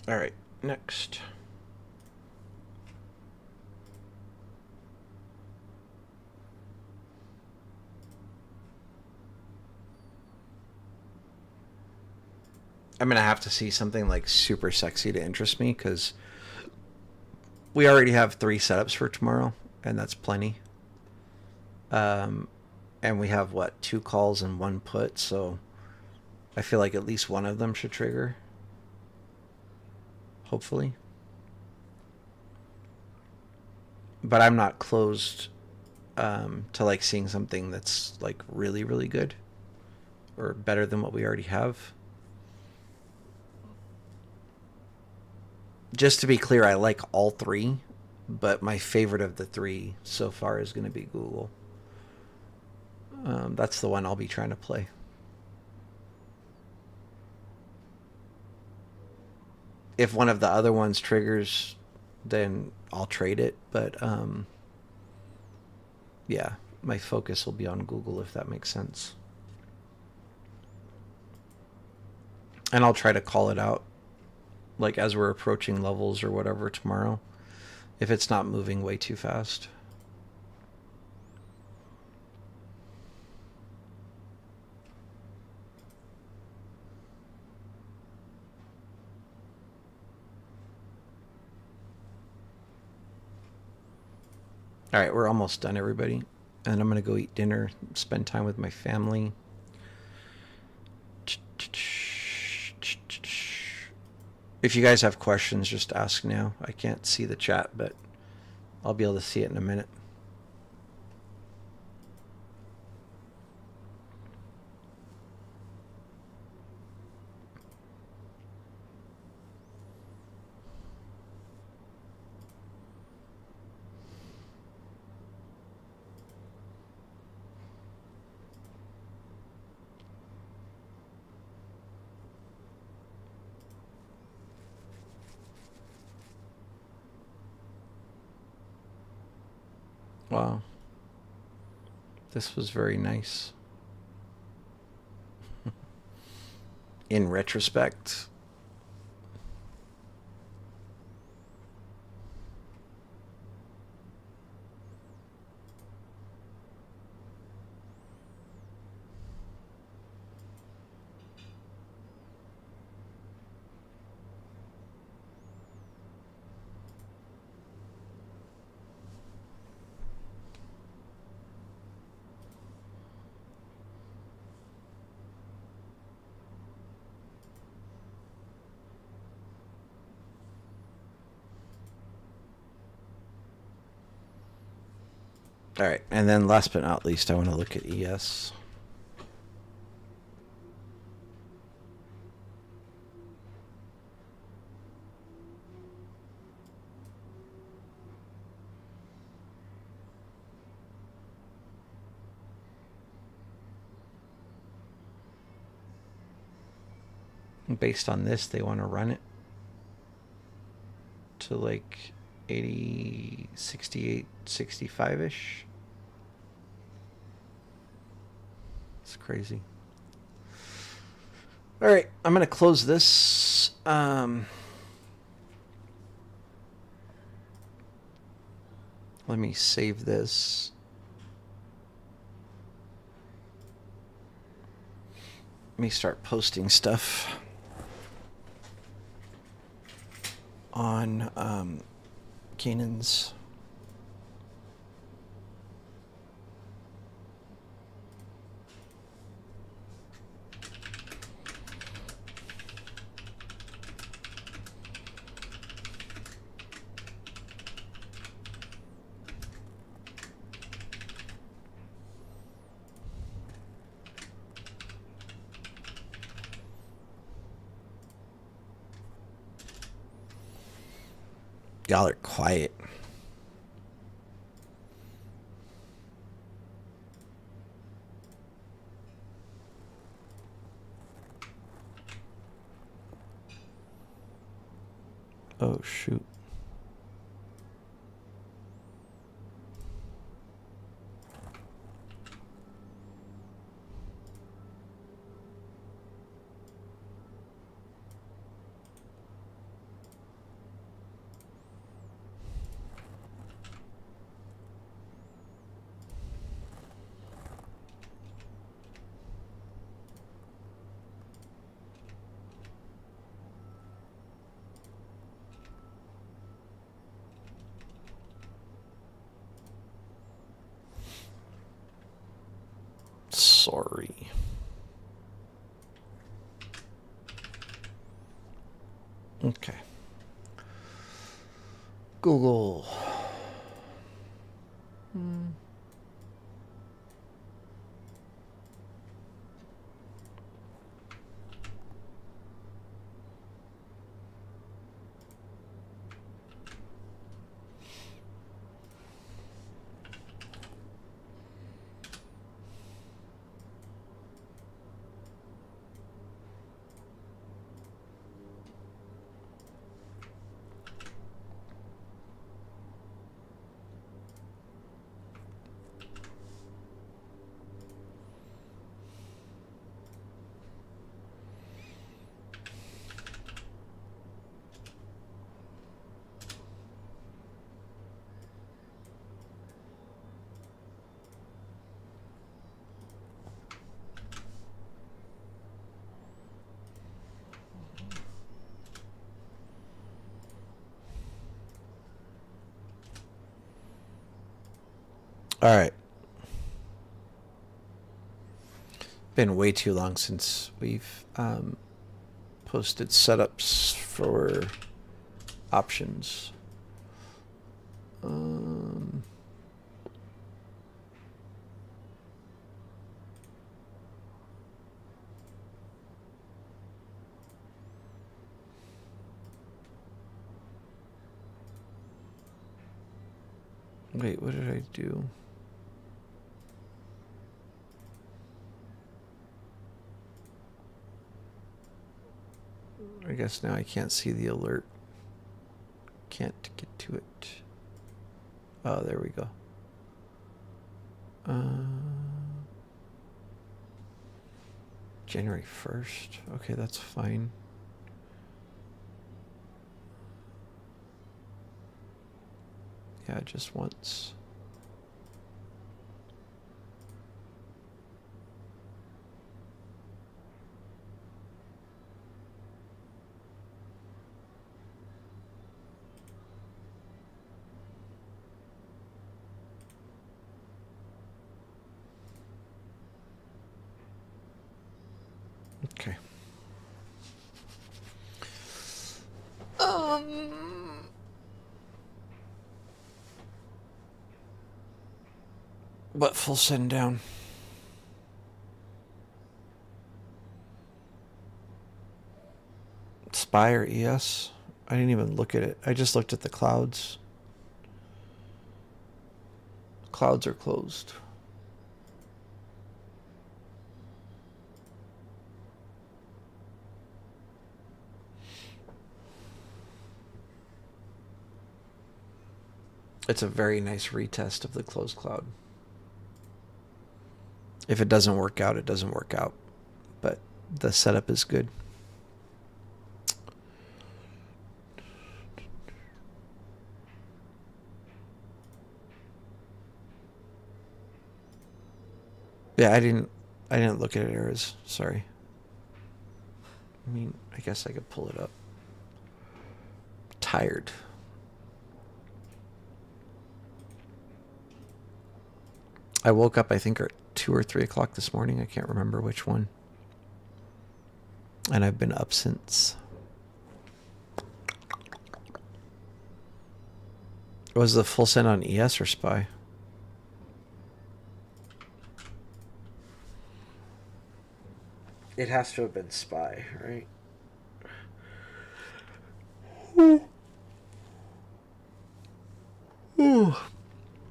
All right, next. I'm going to have to see something like super sexy to interest me because we already have 3 setups for tomorrow, and that's plenty. And we have, 2 calls and 1 put, so I feel like at least one of them should trigger. Hopefully. But I'm not closed to like seeing something that's like really, really good or better than what we already have. Just to be clear, I like all 3, but my favorite of the 3 so far is going to be Google. That's the one I'll be trying to play. If one of the other ones triggers, then I'll trade it. But yeah, my focus will be on Google, if that makes sense. And I'll try to call it out, like as we're approaching levels or whatever tomorrow, if it's not moving way too fast. All right, we're almost done, everybody. And I'm going to go eat dinner, spend time with my family. If you guys have questions, just ask now. I can't see the chat, but I'll be able to see it in a minute. Wow. This was very nice. In retrospect. All right, and then last but not least, I want to look at ES. Based on this, they want to run it to like 80, 68, 65-ish. It's crazy. All right, I'm going to close this. Let me save this. Let me start posting stuff. on Kanan's. Y'all are quiet. Oh, shoot. Sorry. Okay. Google. All right. Been way too long since we've posted setups for options. Wait, what did I do? I guess now I can't see the alert. Can't get to it. Oh, there we go. January 1st. Okay, that's fine. Yeah, just once. Okay. But full send down. Spire ES. I didn't even look at it. I just looked at the clouds. Clouds are closed. It's a very nice retest of the closed cloud. If it doesn't work out, it doesn't work out. But the setup is good. Yeah, I didn't look at errors. Sorry. I mean, I guess I could pull it up. tired. I woke up, I think, at 2 or 3 o'clock this morning. I can't remember which one. And I've been up since. Was the full send on ES or SPY? It has to have been SPY, right? Ooh.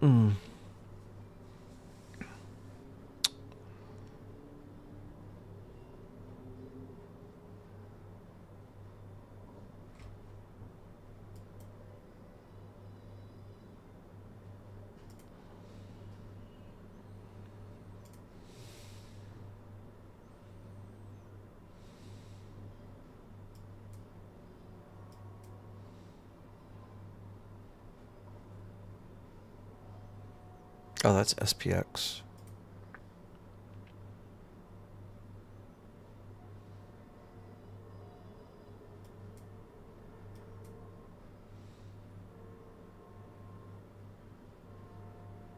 Mm. Oh, that's SPX.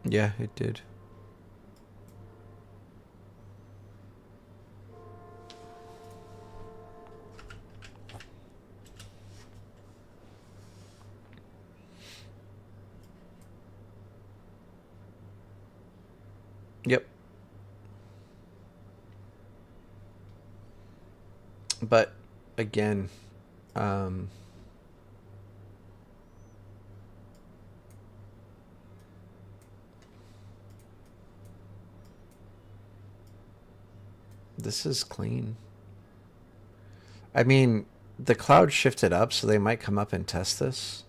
Yeah, it did. Yep. But again, this is clean. I mean, the cloud shifted up, so they might come up and test this.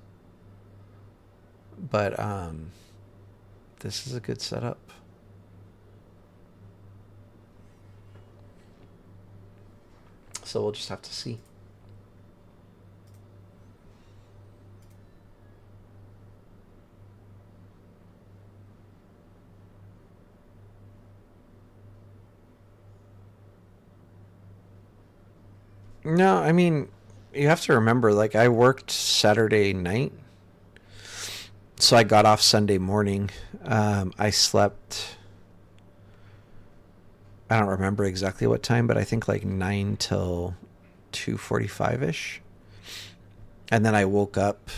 But this is a good setup. So we'll just have to see. No, I mean, you have to remember, like, I worked Saturday night, so I got off Sunday morning. I slept, I don't remember exactly what time, but I think like 9 till 2:45-ish. And then I woke up,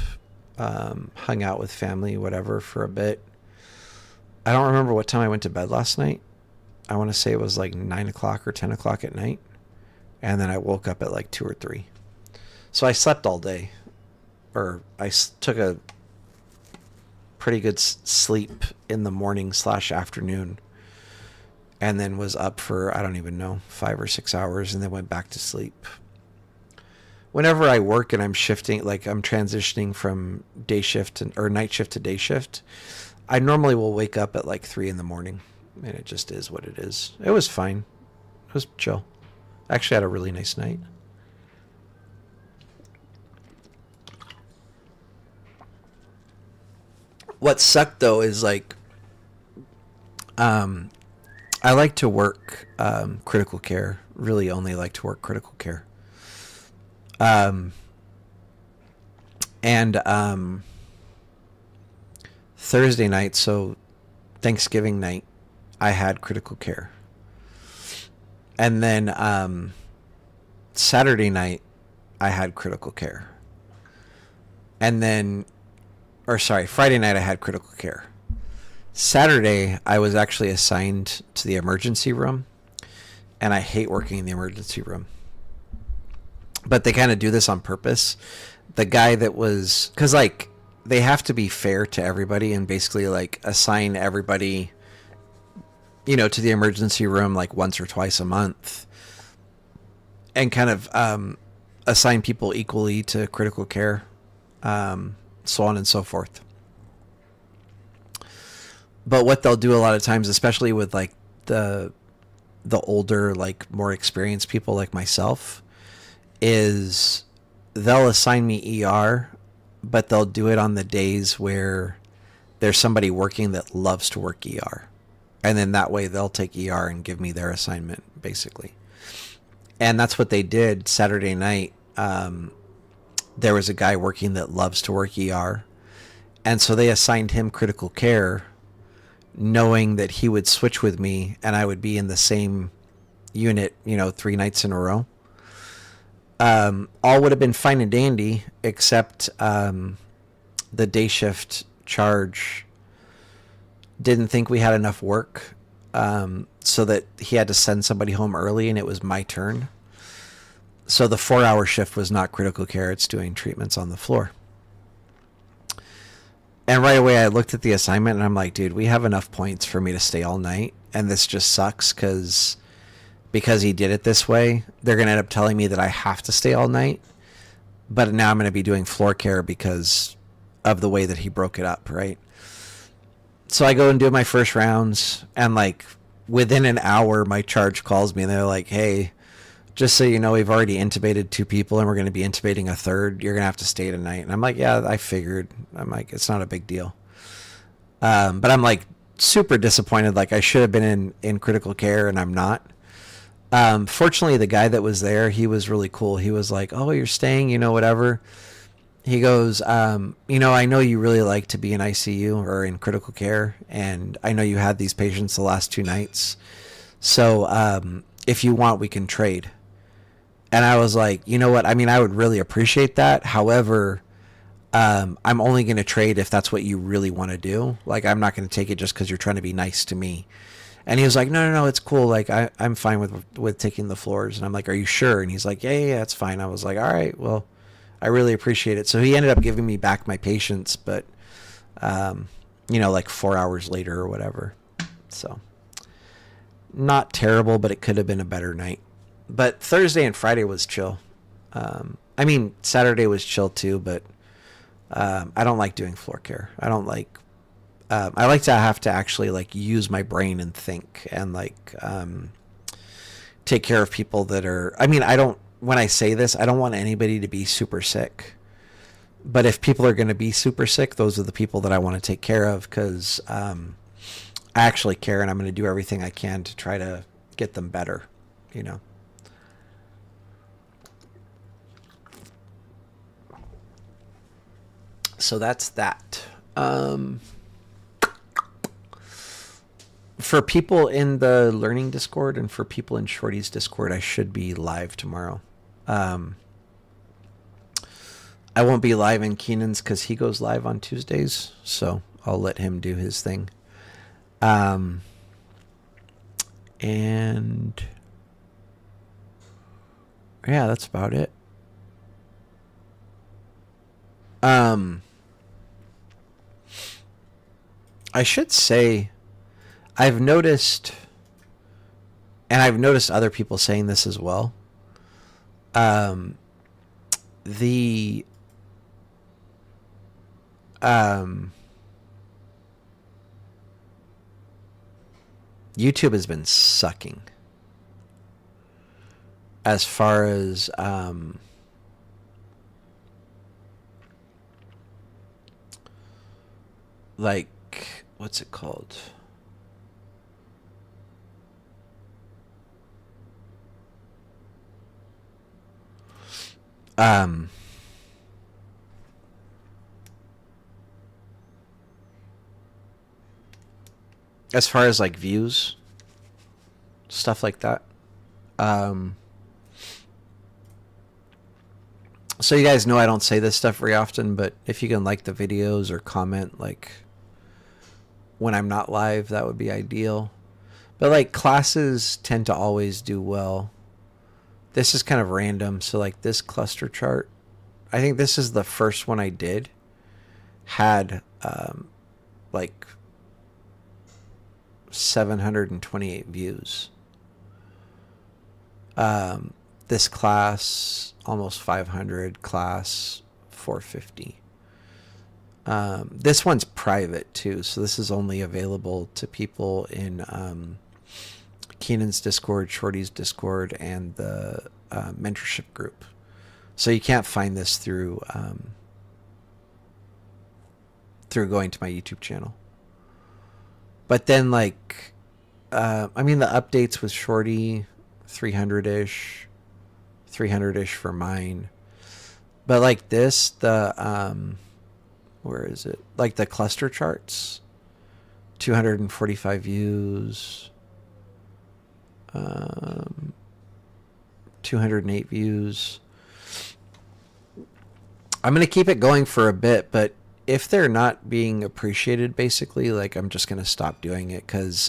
hung out with family, whatever, for a bit. I don't remember what time I went to bed last night. I want to say it was like 9 o'clock or 10 o'clock at night. And then I woke up at like 2 or 3. So I slept all day. Or I took a pretty good sleep in the morning / afternoon. And then was up for, I don't even know, 5 or 6 hours, and then went back to sleep. Whenever I work and I'm shifting, like I'm transitioning from day shift or night shift to day shift, I normally will wake up at like 3 in the morning. And it just is what it is. It was fine. It was chill. I actually had a really nice night. What sucked though is like, I like to work critical care. Really only like to work critical care. And Thursday night, so Thanksgiving night, I had critical care. And then Saturday night, I had critical care. And then, or sorry, Friday night, I had critical care. Saturday, I was actually assigned to the emergency room, and I hate working in the emergency room. But they kind of do this on purpose. The guy that was, because like they have to be fair to everybody and basically like assign everybody, you know, to the emergency room like once or twice a month, and kind of assign people equally to critical care, so on and so forth. But what they'll do a lot of times, especially with like the older, like more experienced people like myself, is they'll assign me ER, but they'll do it on the days where there's somebody working that loves to work ER. And then that way they'll take ER and give me their assignment, basically. And that's what they did Saturday night. there was a guy working that loves to work ER. And so they assigned him critical care, knowing that he would switch with me and I would be in the same unit, 3 nights in a row. All would have been fine and dandy, except the day shift charge didn't think we had enough work, so that he had to send somebody home early, and it was my turn. So the 4-hour shift was not critical care. It's doing treatments on the floor. And right away I looked at the assignment and I'm like, dude, we have enough points for me to stay all night. And this just sucks because he did it this way. They're going to end up telling me that I have to stay all night. But now I'm going to be doing floor care because of the way that he broke it up, right? So I go and do my first rounds, and like within an hour, my charge calls me and they're like, hey, just so you know, we've already intubated 2 people and we're going to be intubating a third. You're going to have to stay tonight. And I'm like, yeah, I figured. I'm like, it's not a big deal. But I'm like super disappointed. Like I should have been in critical care and I'm not. Fortunately, the guy that was there, he was really cool. He was like, oh, you're staying, whatever. He goes, I know you really like to be in ICU or in critical care. And I know you had these patients the last 2 nights. So if you want, we can trade. And I was like, you know what? I mean, I would really appreciate that. However, I'm only going to trade if that's what you really want to do. Like, I'm not going to take it just because you're trying to be nice to me. And he was like, no, it's cool. Like, I'm fine with taking the floors. And I'm like, are you sure? And he's like, yeah, it's fine. I was like, all right, well, I really appreciate it. So he ended up giving me back my patients, but, like 4 hours later or whatever. So not terrible, but it could have been a better night. But Thursday and Friday was chill. Saturday was chill too, but I don't like doing floor care. I don't like, I like to have to actually like use my brain and think and like take care of people that are, when I say this, I don't want anybody to be super sick. But if people are going to be super sick, those are the people that I want to take care of because I actually care and I'm going to do everything I can to try to get them better, So that's that. For people in the Learning Discord and for people in Shorty's Discord, I should be live tomorrow. I won't be live in Keenan's because he goes live on Tuesdays, so I'll let him do his thing. And yeah, that's about it. I should say, I've noticed, and I've noticed other people saying this as well. The YouTube has been sucking as far as like, what's it called? As far as like views, stuff like that. So you guys know I don't say this stuff very often, but if you can like the videos or comment like when I'm not live, that would be ideal. But like classes tend to always do well. This is kind of random. So like this cluster chart, I think this is the first one I did, had like 728 views. This class almost 500, class 450. This one's private too, so this is only available to people in Keenan's Discord, Shorty's Discord, and the mentorship group. So you can't find this through going to my YouTube channel. But then like, the updates with Shorty, 300-ish for mine. But like this, the where is it? Like the cluster charts, 245 views, um, 208 views. I'm gonna keep it going for a bit, but if they're not being appreciated, basically, like I'm just gonna stop doing it because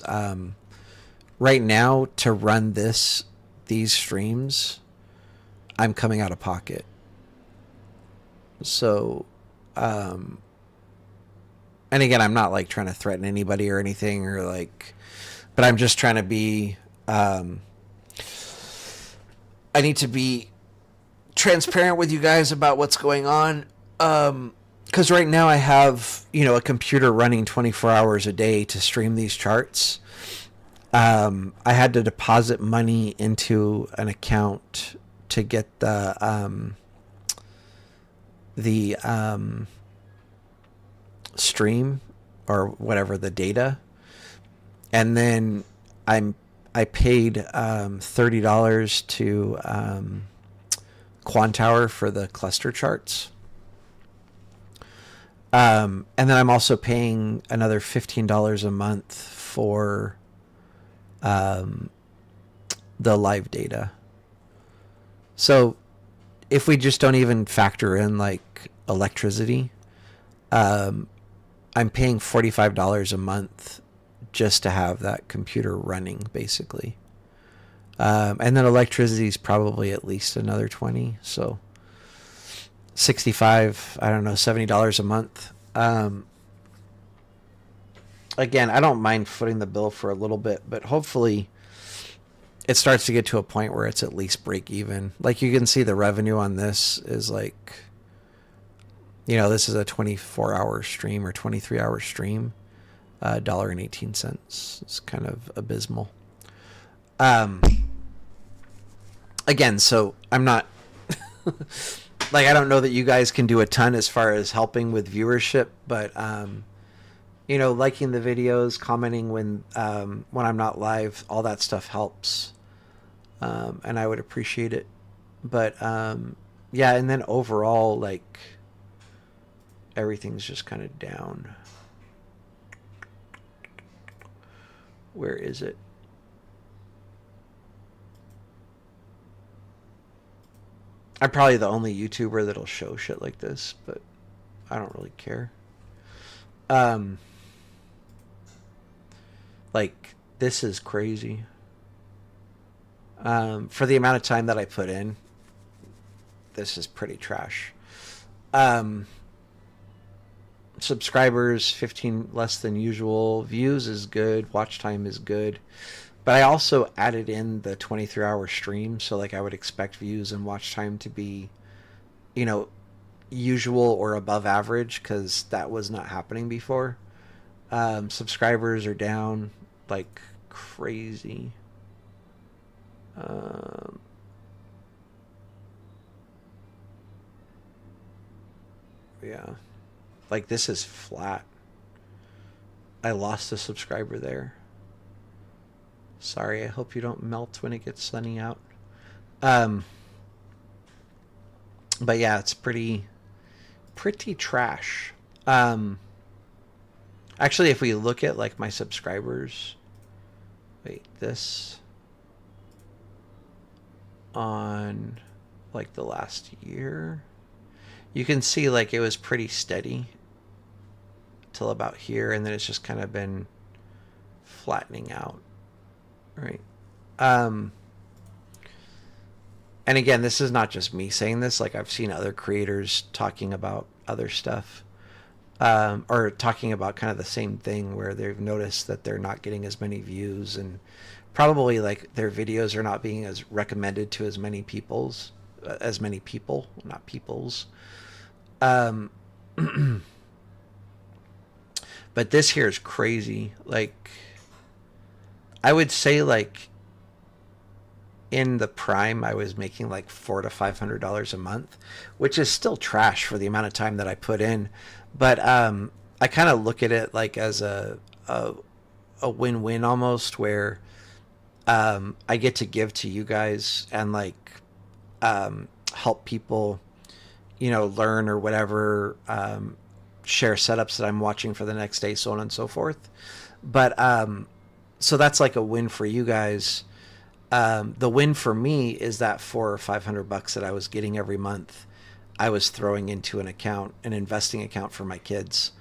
right now to run these streams, I'm coming out of pocket. So, and again, I'm not like trying to threaten anybody or anything, or like, but I'm just trying to be. I need to be transparent with you guys about what's going on. Because right now I have, a computer running 24 hours a day to stream these charts. I had to deposit money into an account to get the stream or whatever, the data, and then I paid $30 to Quantower for the cluster charts. And then I'm also paying another $15 a month for the live data. So if we just don't even factor in like electricity, I'm paying $45 a month just to have that computer running, basically. And then electricity is probably at least another 20. So 65, I don't know, $70 a month. Again, I don't mind footing the bill for a little bit, but hopefully it starts to get to a point where it's at least break even. Like you can see the revenue on this is like, this is a 24-hour stream or 23-hour stream, $1.18. It's kind of abysmal. Again, so I'm not like, I don't know that you guys can do a ton as far as helping with viewership, but liking the videos, commenting when I'm not live, all that stuff helps, and I would appreciate it. But yeah, and then overall, like, everything's just kind of down. Where is it? I'm probably the only YouTuber that'll show shit like this, but I don't really care. Like, this is crazy. For the amount of time that I put in, this is pretty trash. Subscribers 15 less than usual. Views is good. Watch time is good. But I also added in the 23-hour stream, so like I would expect views and watch time to be, usual or above average, because that was not happening before. Subscribers are down like crazy. Yeah, like this is flat. I lost a subscriber there. Sorry, I hope you don't melt when it gets sunny out. But yeah, it's pretty trash. Actually, if we look at like my subscribers, wait, this on like the last year, you can see like it was pretty steady till about here, and then it's just kind of been flattening out. Right. And again, this is not just me saying this. Like, I've seen other creators talking about other stuff, or talking about kind of the same thing, where they've noticed that they're not getting as many views, and probably like their videos are not being as recommended to as many people, not peoples. But this here is crazy. Like, I would say like in the prime, I was making like $400 to $500 a month, which is still trash for the amount of time that I put in. But I kind of look at it like as a win-win almost, where I get to give to you guys and like help people, learn or whatever, share setups that I'm watching for the next day, so on and so forth. But so that's like a win for you guys. The win for me is that $400 or $500 that I was getting every month, I was throwing into an account, an investing account for my kids,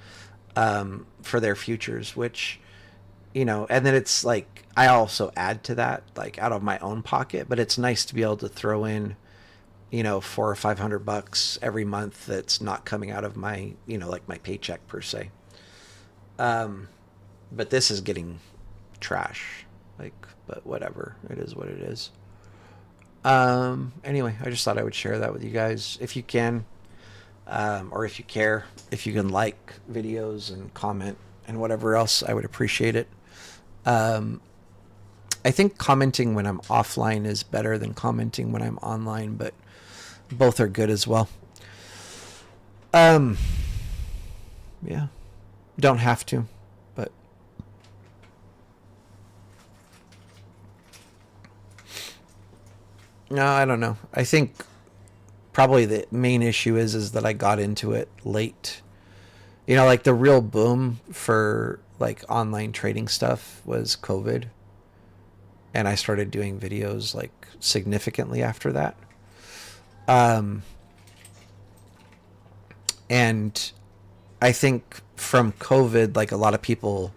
for their futures, which, and then it's like, I also add to that, like out of my own pocket, but it's nice to be able to throw in, $400 or $500 every month. That's not coming out of my, like my paycheck per se. But this is getting trash, like, but whatever, it is what it is. Anyway, I just thought I would share that with you guys. If you can, or if you care, if you can like videos and comment and whatever else, I would appreciate it. I think commenting when I'm offline is better than commenting when I'm online, but both are good as well. Yeah, don't have to, but no, I don't know. I think probably the main issue is that I got into it late. Like the real boom for like online trading stuff was COVID. And I started doing videos like significantly after that. And I think from COVID, like a lot of people,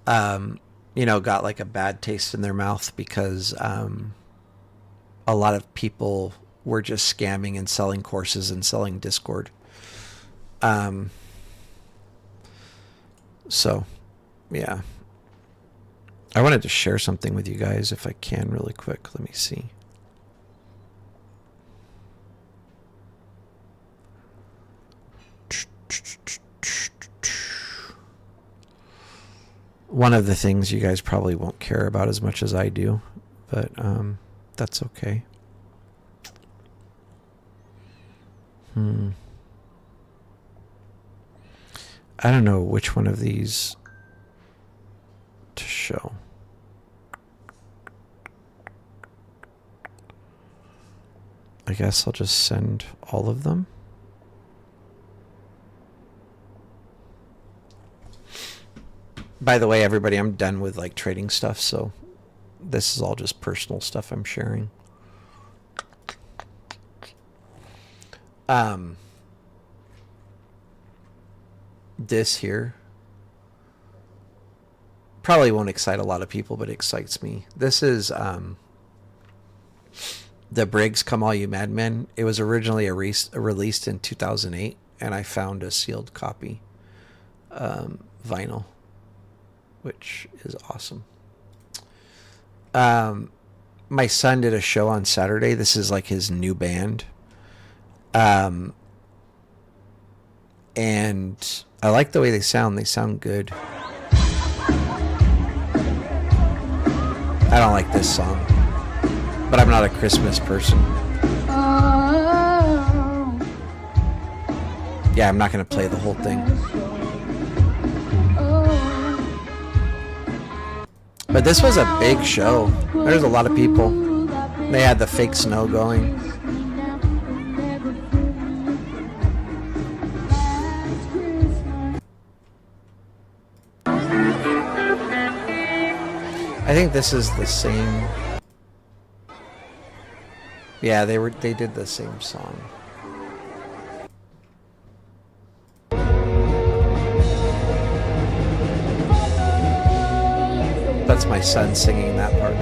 got like a bad taste in their mouth because a lot of people were just scamming and selling courses and selling Discord. So, yeah. I wanted to share something with you guys if I can really quick. Let me see. One of the things you guys probably won't care about as much as I do, but that's okay. I don't know which one of these to show. I guess I'll just send all of them. By the way, everybody, I'm done with like trading stuff, so this is all just personal stuff I'm sharing. This here probably won't excite a lot of people, but it excites me. This is the Briggs Come All You Madmen. It was originally released in 2008, and I found a sealed copy vinyl, which is awesome. My son did a show on Saturday. This is like his new band. And I like the way they sound. They sound good. I don't like this song, but I'm not a Christmas person. Yeah, I'm not going to play the whole thing. But this was a big show. There's a lot of people. They had the fake snow going. I think this is the same. Yeah, they did the same song. That's my son singing that part.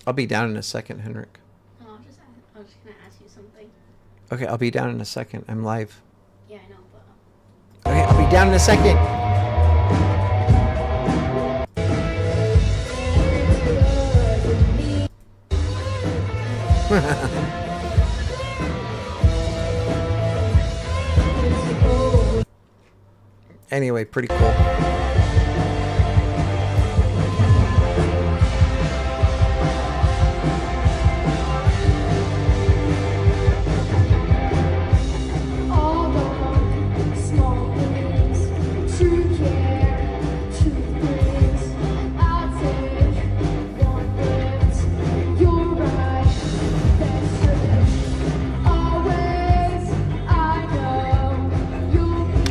I'll be down in a second, Henrik. No, I was just gonna ask you something. Okay, I'll be down in a second. I'm live. Yeah, I know, but Okay, I'll be down in a second. Anyway, pretty cool.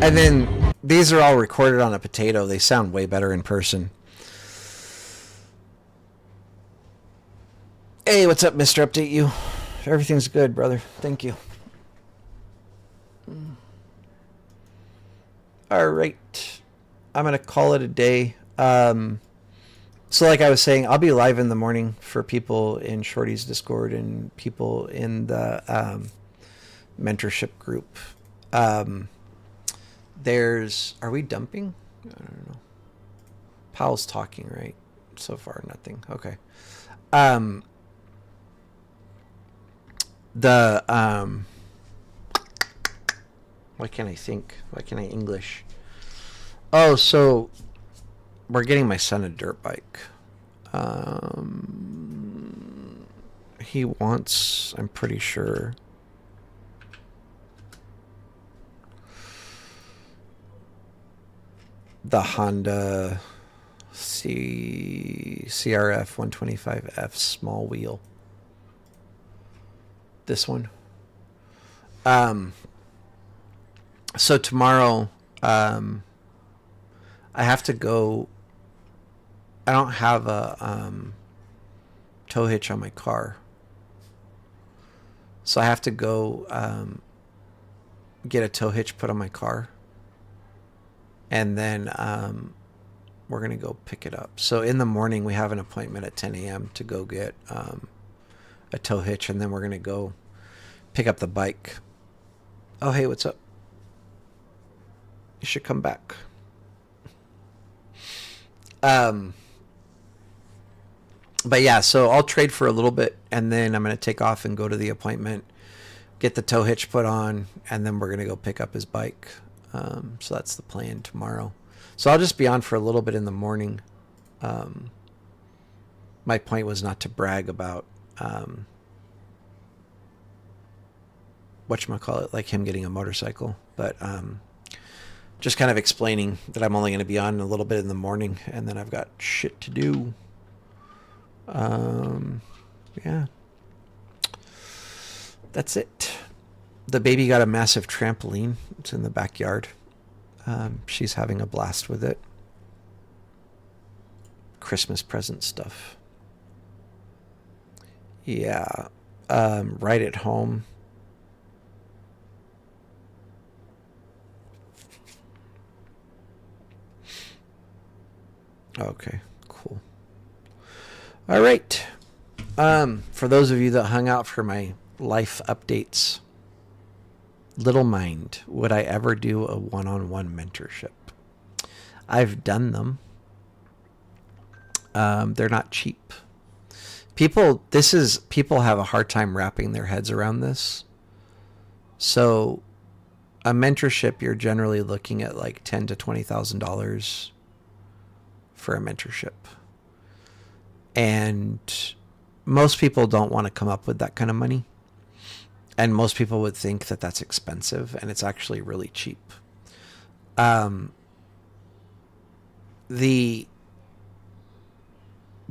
And then these are all recorded on a potato. They sound way better in person. Hey, what's up, Mr. Update You? Everything's good, brother. Thank you. All right. I'm going to call it a day. So like I was saying, I'll be live in the morning for people in Shorty's Discord and people in the mentorship group. Are we dumping? I don't know. Powell's talking, right? So far, nothing. Okay. Why can't I think? Why can't I English? Oh, so we're getting my son a dirt bike. He wants, I'm pretty sure, the Honda CRF 125F small wheel. This one. So tomorrow, I have to go. I don't have a tow hitch on my car, so I have to go get a tow hitch put on my car, and then we're gonna go pick it up. So in the morning we have an appointment at 10 a.m. to go get a tow hitch, and then we're gonna go pick up the bike. Oh, hey, what's up? You should come back. But yeah, so I'll trade for a little bit, and then I'm going to take off and go to the appointment, get the tow hitch put on, and then we're going to go pick up his bike. So that's the plan tomorrow. So I'll just be on for a little bit in the morning. My point was not to brag about whatchamacallit, like him getting a motorcycle, but just kind of explaining that I'm only going to be on a little bit in the morning, and then I've got shit to do. Yeah. That's it. The baby got a massive trampoline. It's in the backyard. She's having a blast with it. Christmas present stuff. Yeah. Right at home. Okay, cool. All right. For those of you that hung out for my life updates, little mind, would I ever do a one-on-one mentorship? I've done them. They're not cheap. People have a hard time wrapping their heads around this. So a mentorship, you're generally looking at like $10,000 to $20,000 for a mentorship. And most people don't want to come up with that kind of money. And most people would think that that's expensive, and it's actually really cheap. The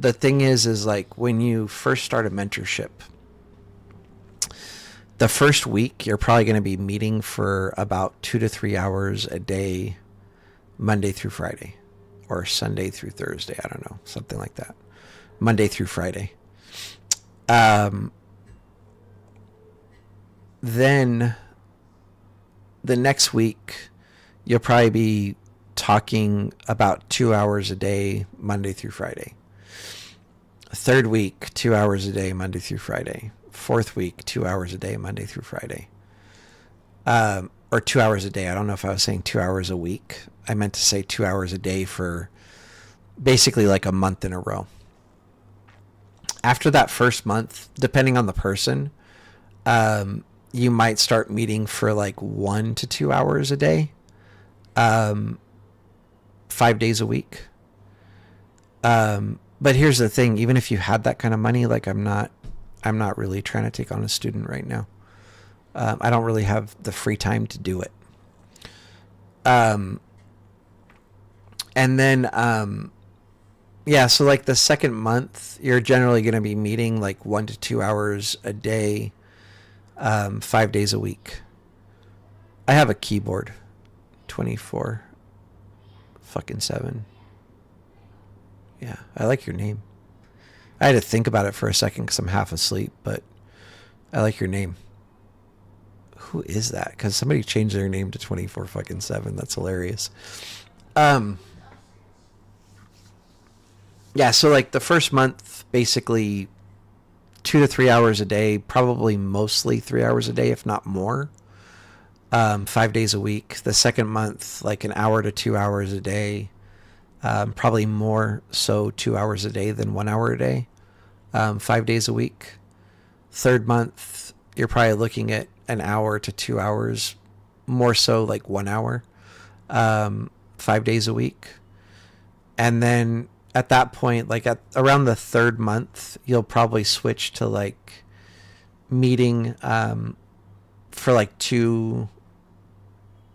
thing is like when you first start a mentorship, the first week you're probably going to be meeting for about 2 to 3 hours a day, Monday through Friday, or Sunday through Thursday. I don't know, something like that. Monday through Friday. Then the next week, you'll probably be talking about 2 hours a day, Monday through Friday. Third week, 2 hours a day, Monday through Friday. Fourth week, 2 hours a day, Monday through Friday. Or 2 hours a day. I don't know if I was saying 2 hours a week. I meant to say 2 hours a day for basically like a month in a row. After that first month, depending on the person, you might start meeting for like 1 to 2 hours a day, 5 days a week. But here's the thing: even if you had that kind of money, like I'm not really trying to take on a student right now. I don't really have the free time to do it. And then, yeah, so like the second month, you're generally going to be meeting like 1 to 2 hours a day, 5 days a week. I have a keyboard. 24 fucking 7. Yeah, I like your name. I had to think about it for a second because I'm half asleep, but I like your name. Who is that? Because somebody changed their name to 24 fucking 7. That's hilarious. Um, yeah, so like the first month, basically 2 to 3 hours a day, probably mostly 3 hours a day, if not more. 5 days a week. The second month, like an hour to 2 hours a day. Probably more so 2 hours a day than 1 hour a day. 5 days a week. Third month, you're probably looking at an hour to 2 hours, more so like 1 hour, 5 days a week. And then at that point, like at around the third month, you'll probably switch to like meeting for like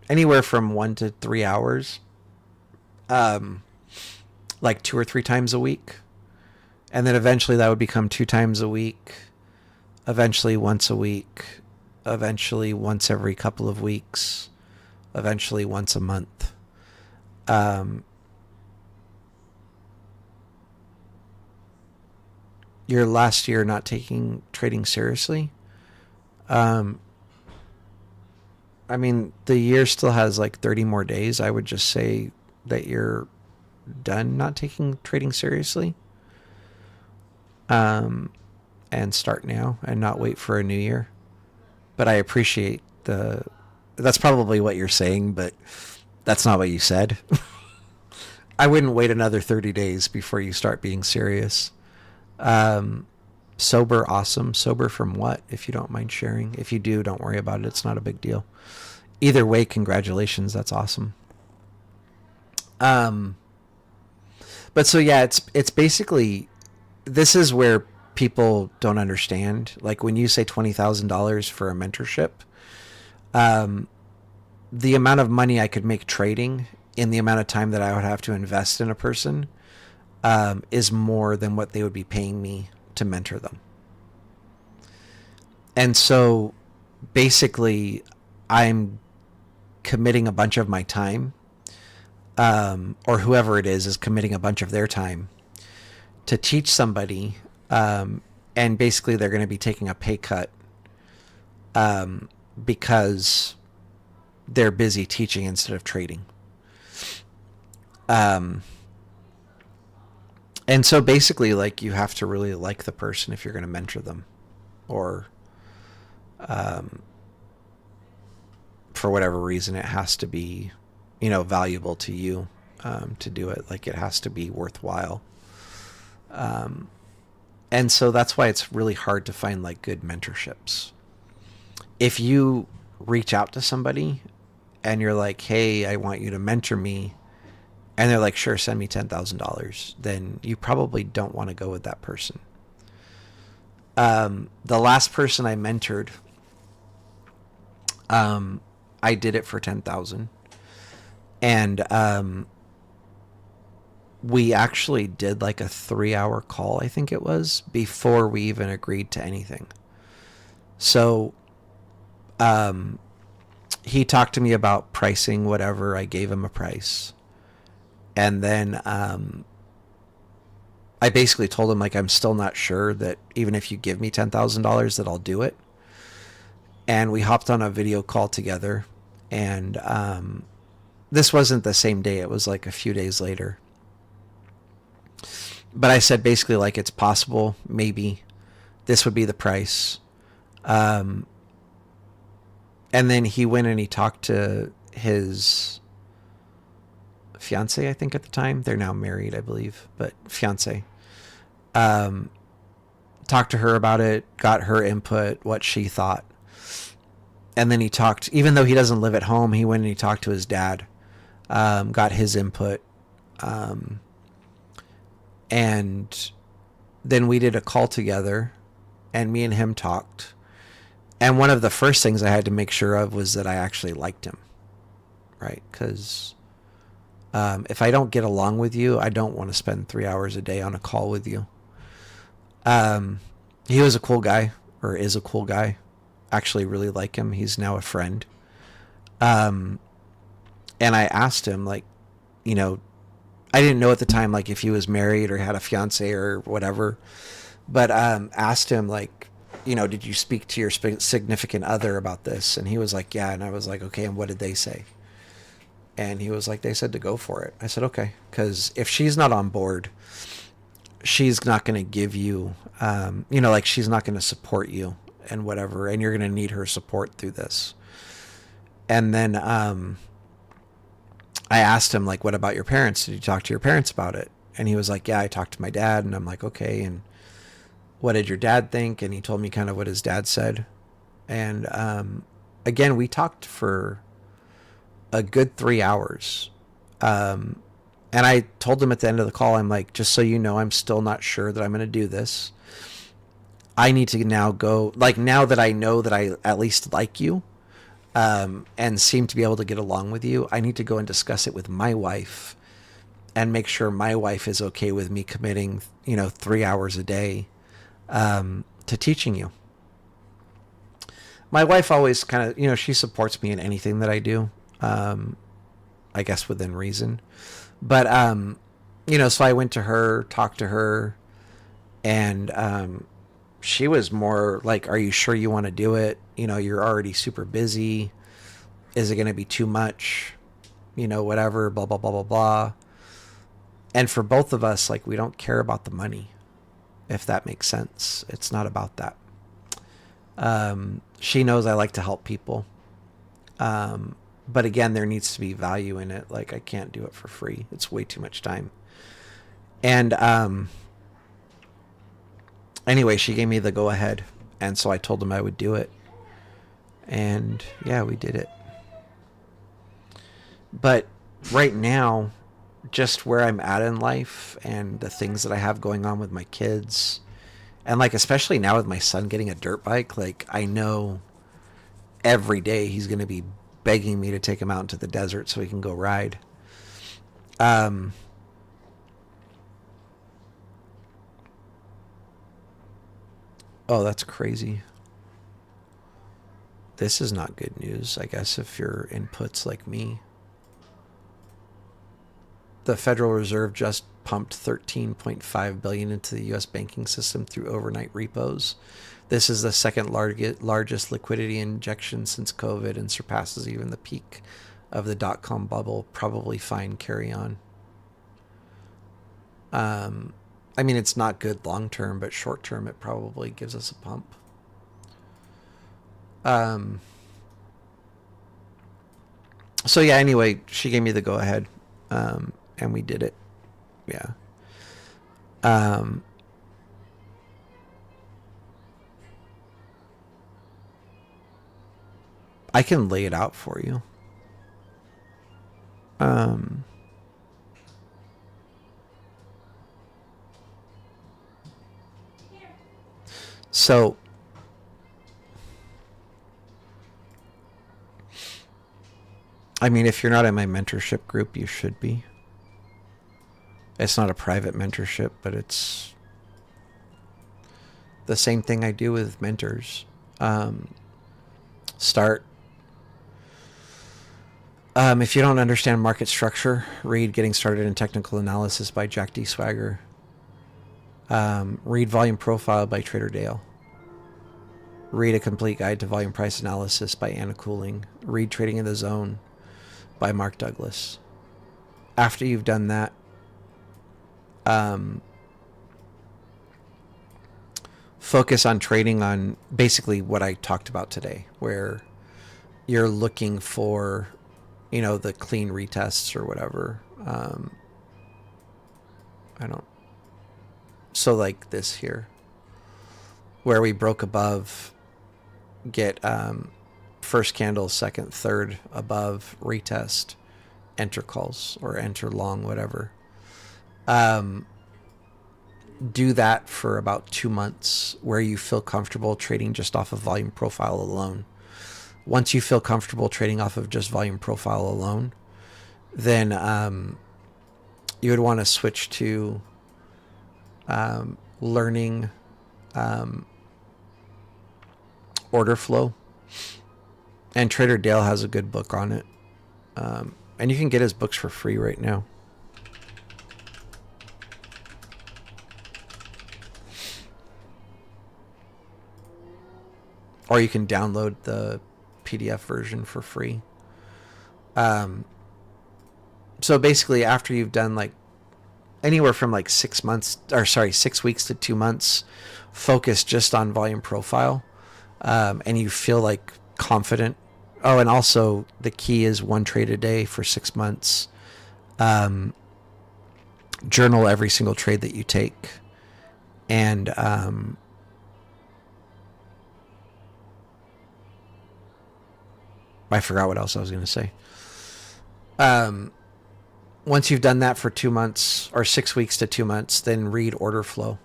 anywhere from 1 to 3 hours, like 2 or 3 times a week. And then eventually that would become 2 times a week, eventually once a week, eventually once every couple of weeks, eventually once a month. Your last year not taking trading seriously. I mean, the year still has like 30 more days. I would just say that you're done not taking trading seriously. And start now and not wait for a new year. But I appreciate that's probably what you're saying, but that's not what you said. I wouldn't wait another 30 days before you start being serious. Sober, awesome. Sober from what, if you don't mind sharing? If you do, don't worry about it. It's not a big deal. Either way, congratulations. That's awesome. But so yeah, it's basically, this is where people don't understand. Like when you say $20,000 for a mentorship, the amount of money I could make trading in the amount of time that I would have to invest in a person is more than what they would be paying me to mentor them. And so basically I'm committing a bunch of my time, or whoever it is committing a bunch of their time to teach somebody, and basically they're going to be taking a pay cut because they're busy teaching instead of trading. And so basically, like, you have to really like the person if you're going to mentor them, or for whatever reason, it has to be, valuable to you to do it. Like, it has to be worthwhile. And so that's why it's really hard to find like good mentorships. If you reach out to somebody and you're like, hey, I want you to mentor me, and they're like, sure, send me $10,000, then you probably don't want to go with that person. The last person I mentored, I did it for $10,000, and we actually did like a 3-hour call, I think it was, before we even agreed to anything. So he talked to me about pricing, whatever. I gave him a price. And then I basically told him, like, I'm still not sure that even if you give me $10,000 that I'll do it. And we hopped on a video call together. And this wasn't the same day. It was like a few days later. But I said basically, like, it's possible, maybe this would be the price. And then he went and he talked to his fiance, I think at the time. They're now married, I believe, but fiance. Talked to her about it, got her input, what she thought. And then he talked, even though he doesn't live at home, he went and he talked to his dad, got his input. And then we did a call together, and me and him talked. And one of the first things I had to make sure of was that I actually liked him, right? Because if I don't get along with you, I don't want to spend 3 hours a day on a call with you. He was a cool guy, or is a cool guy. Actually really like him. He's now a friend. And And I asked him, like, you know, I didn't know at the time, like, if he was married or had a fiance or whatever, but asked him, like, did you speak to your significant other about this? And he was like, yeah. And I was like, okay, and what did they say? And he was like, they said to go for it. I said, okay, because if she's not on board, she's not going to give you, like, she's not going to support you and whatever, and you're going to need her support through this. And then I asked him, like, what about your parents? Did you talk to your parents about it? And he was like, yeah, I talked to my dad. And I'm like, okay, and what did your dad think? And he told me kind of what his dad said. And again, we talked for a good 3 hours. And I told him at the end of the call, I'm like, just so you know, I'm still not sure that I'm going to do this. I need to now go, like, now that I know that I at least like you, and seem to be able to get along with you, I need to go and discuss it with my wife and make sure my wife is okay with me committing, 3 hours a day to teaching you. My wife always kind of, she supports me in anything that I do, I guess within reason. But, so I went to her, talked to her, and she was more like, are you sure you want to do it? You're already super busy. Is it going to be too much? Whatever, blah, blah, blah, blah, blah. And for both of us, like, we don't care about the money, if that makes sense. It's not about that. She knows I like to help people. But again, there needs to be value in it. Like, I can't do it for free. It's way too much time. And anyway, she gave me the go ahead. And so I told him I would do it. And yeah, we did it. But right now, just where I'm at in life and the things that I have going on with my kids, and like especially now with my son getting a dirt bike, like I know every day he's going to be begging me to take him out into the desert so he can go ride. Oh, that's crazy. This is not good news, I guess, if your inputs like me. The Federal Reserve just pumped $13.5 billion into the U.S. banking system through overnight repos. This is the second largest liquidity injection since COVID and surpasses even the peak of the dot-com bubble. Probably fine, carry on. I mean, it's not good long-term, but short-term it probably gives us a pump. So yeah, anyway, she gave me the go-ahead. And we did it. Yeah. I can lay it out for you. So I mean, if you're not in my mentorship group, you should be. It's not a private mentorship, but it's the same thing I do with mentors. Start. If you don't understand market structure, read Getting Started in Technical Analysis by Jack D. Swagger. Read Volume Profile by Trader Dale. Read A Complete Guide to Volume Price Analysis by Anna Cooling. Read Trading in the Zone by Mark Douglas. After you've done that, focus on trading on basically what I talked about today, where you're looking for, the clean retests or whatever. So like this here, where we broke above, get first candle, second, third above, retest, enter calls or enter long, whatever. Do that for about 2 months where you feel comfortable trading just off of volume profile alone. Once you feel comfortable trading off of just volume profile alone, then you would want to switch to learning order flow. And Trader Dale has a good book on it. And you can get his books for free right now. Or you can download the PDF version for free. So basically, after you've done like anywhere from like 6 weeks to 2 months, focus just on volume profile, and you feel like confident. Oh, and also the key is 1 trade a day for 6 months. Journal every single trade that you take, and I forgot what else I was going to say. Once you've done that for 2 months or 6 weeks to 2 months, then read order flow.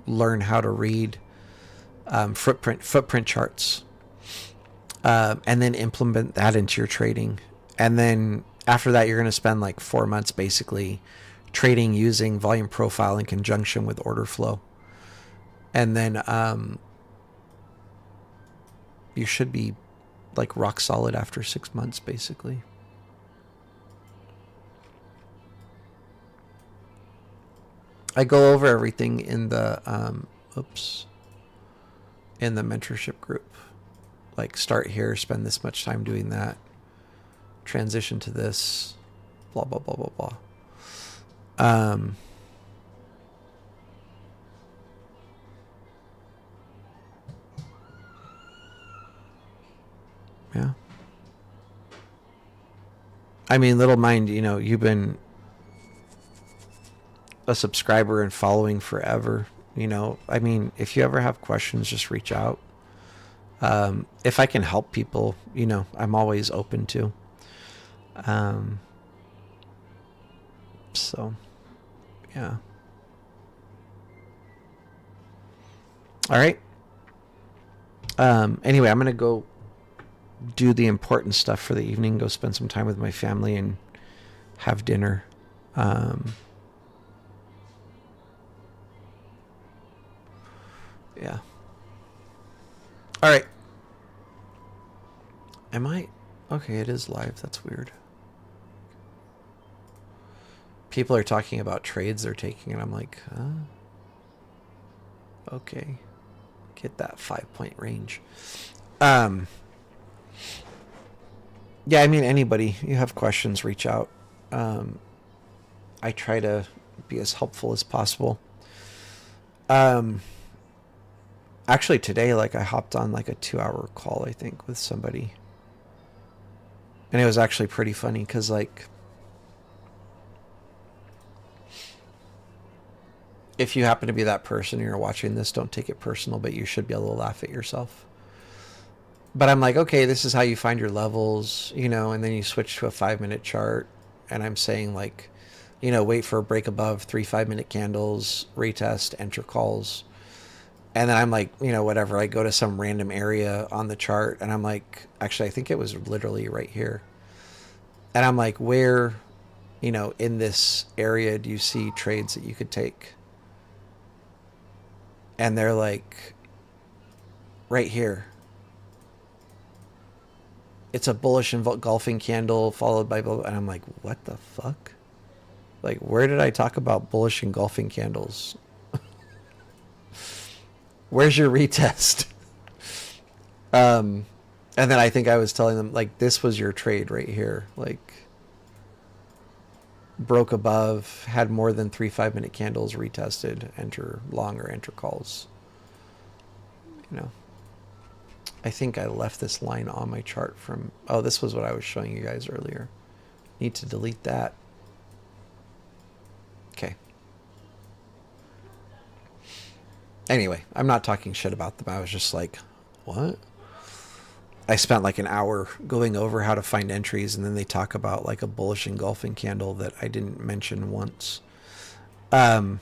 Learn how to read footprint charts, and then implement that into your trading. And then after that, you're going to spend like 4 months basically trading using volume profile in conjunction with order flow. And then you should be like rock solid after 6 months, basically. I go over everything in the in the mentorship group. Like, start here, spend this much time doing that, transition to this, blah blah blah blah blah. Yeah. I mean, little mind, you've been a subscriber and following forever. I mean, if you ever have questions, just reach out. If I can help people, I'm always open to. So, yeah. All right. Anyway, I'm going to go do the important stuff for the evening, go spend some time with my family and have dinner. Yeah. All right. Am I? Okay, it is live. That's weird. People are talking about trades they're taking, and I'm like, huh? Okay. Get that 5-point range. Yeah, I mean, anybody, you have questions, reach out. I try to be as helpful as possible. Actually today, like, I hopped on like a 2-hour call, I think, with somebody. And it was actually pretty funny because, like, if you happen to be that person and you're watching this, don't take it personal, but you should be able to laugh at yourself. But I'm like, okay, this is how you find your levels, and then you switch to a 5-minute chart. And I'm saying, like, wait for a break above 3 5-minute candles, retest, enter calls. And then I'm like, whatever. I go to some random area on the chart and I'm like, actually, I think it was literally right here. And I'm like, where, in this area do you see trades that you could take? And they're like, right here. It's a bullish engulfing candle followed by blah, blah. And I'm like, what the fuck? Like, where did I talk about bullish engulfing candles? Where's your retest? And then I think I was telling them, like, this was your trade right here. Like, broke above, had more than 3 5-minute candles, retested, enter long or enter calls. I think I left this line on my chart from, oh, this was what I was showing you guys earlier. Need to delete that. Okay. Anyway, I'm not talking shit about them. I was just like, what? I spent like an hour going over how to find entries, and then they talk about like a bullish engulfing candle that I didn't mention once. Yeah.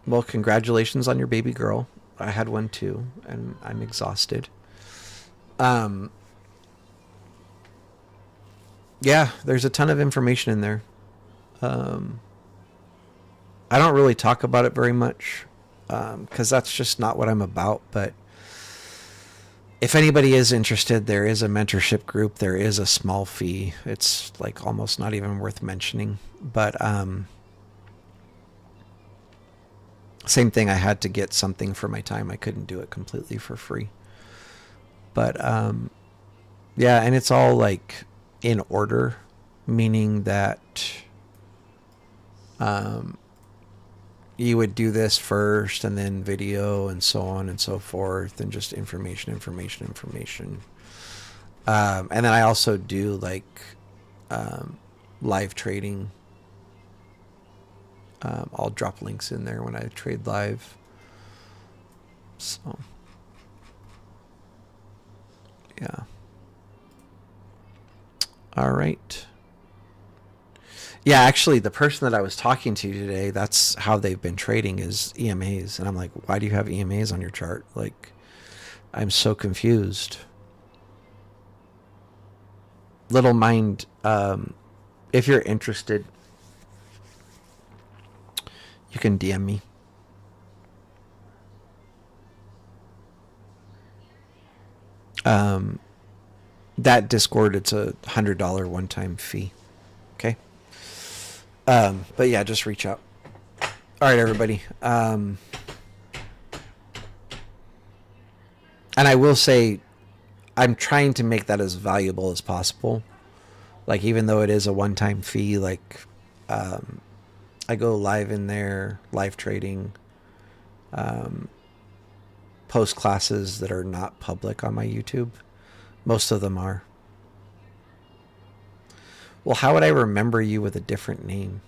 Well, congratulations on your baby girl. I had one too, and I'm exhausted. Yeah, there's a ton of information in there. I don't really talk about it very much because that's just not what I'm about. But if anybody is interested, there is a mentorship group. There is a small fee. It's like almost not even worth mentioning. But same thing. I had to get something for my time. I couldn't do it completely for free. But yeah, and it's all like in order, meaning that you would do this first and then video and so on and so forth and just information. And then I also do like live trading. I'll drop links in there when I trade live. So, yeah. All right. Yeah, actually, the person that I was talking to today, that's how they've been trading is EMAs. And I'm like, why do you have EMAs on your chart? Like, I'm so confused. Little mind, if you're interested, you can DM me. That Discord, it's a $100 one-time fee. Okay. But yeah, just reach out. All right, everybody. And I will say, I'm trying to make that as valuable as possible. Like, even though it is a one-time fee, like, I go live in there, live trading, post classes that are not public on my YouTube. Most of them are. Well, how would I remember you with a different name?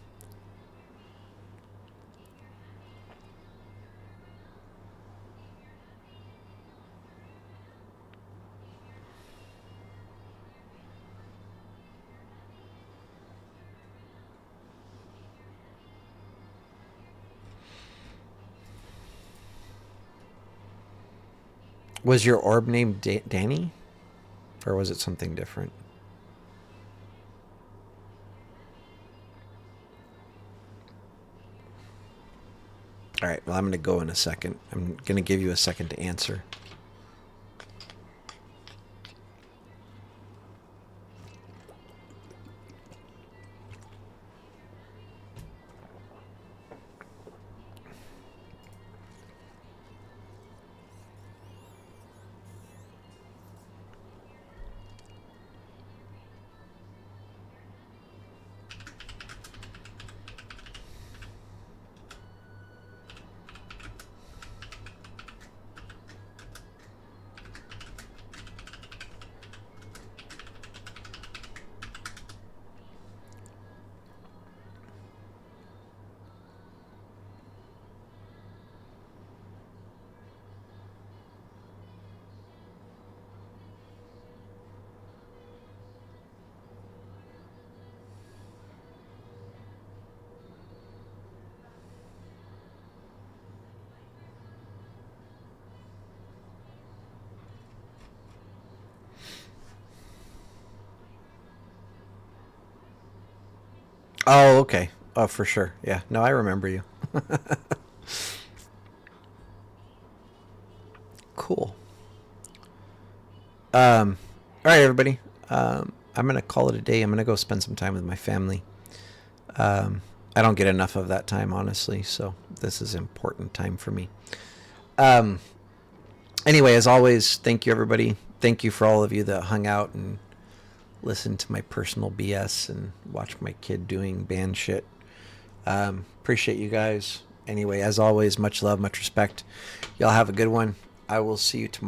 Was your orb named Danny? Or was it something different? All right, well, I'm going to go in a second. I'm going to give you a second to answer. Oh, okay. Oh, for sure. Yeah. No, I remember you. Cool. All right, everybody. I'm going to call it a day. I'm going to go spend some time with my family. I don't get enough of that time, honestly. So this is important time for me. Um, anyway, as always, thank you, everybody. Thank you for all of you that hung out and listened to my personal BS and watched my kid doing band shit. Appreciate you guys. Anyway, as always, much love, much respect. Y'all have a good one. I will see you tomorrow.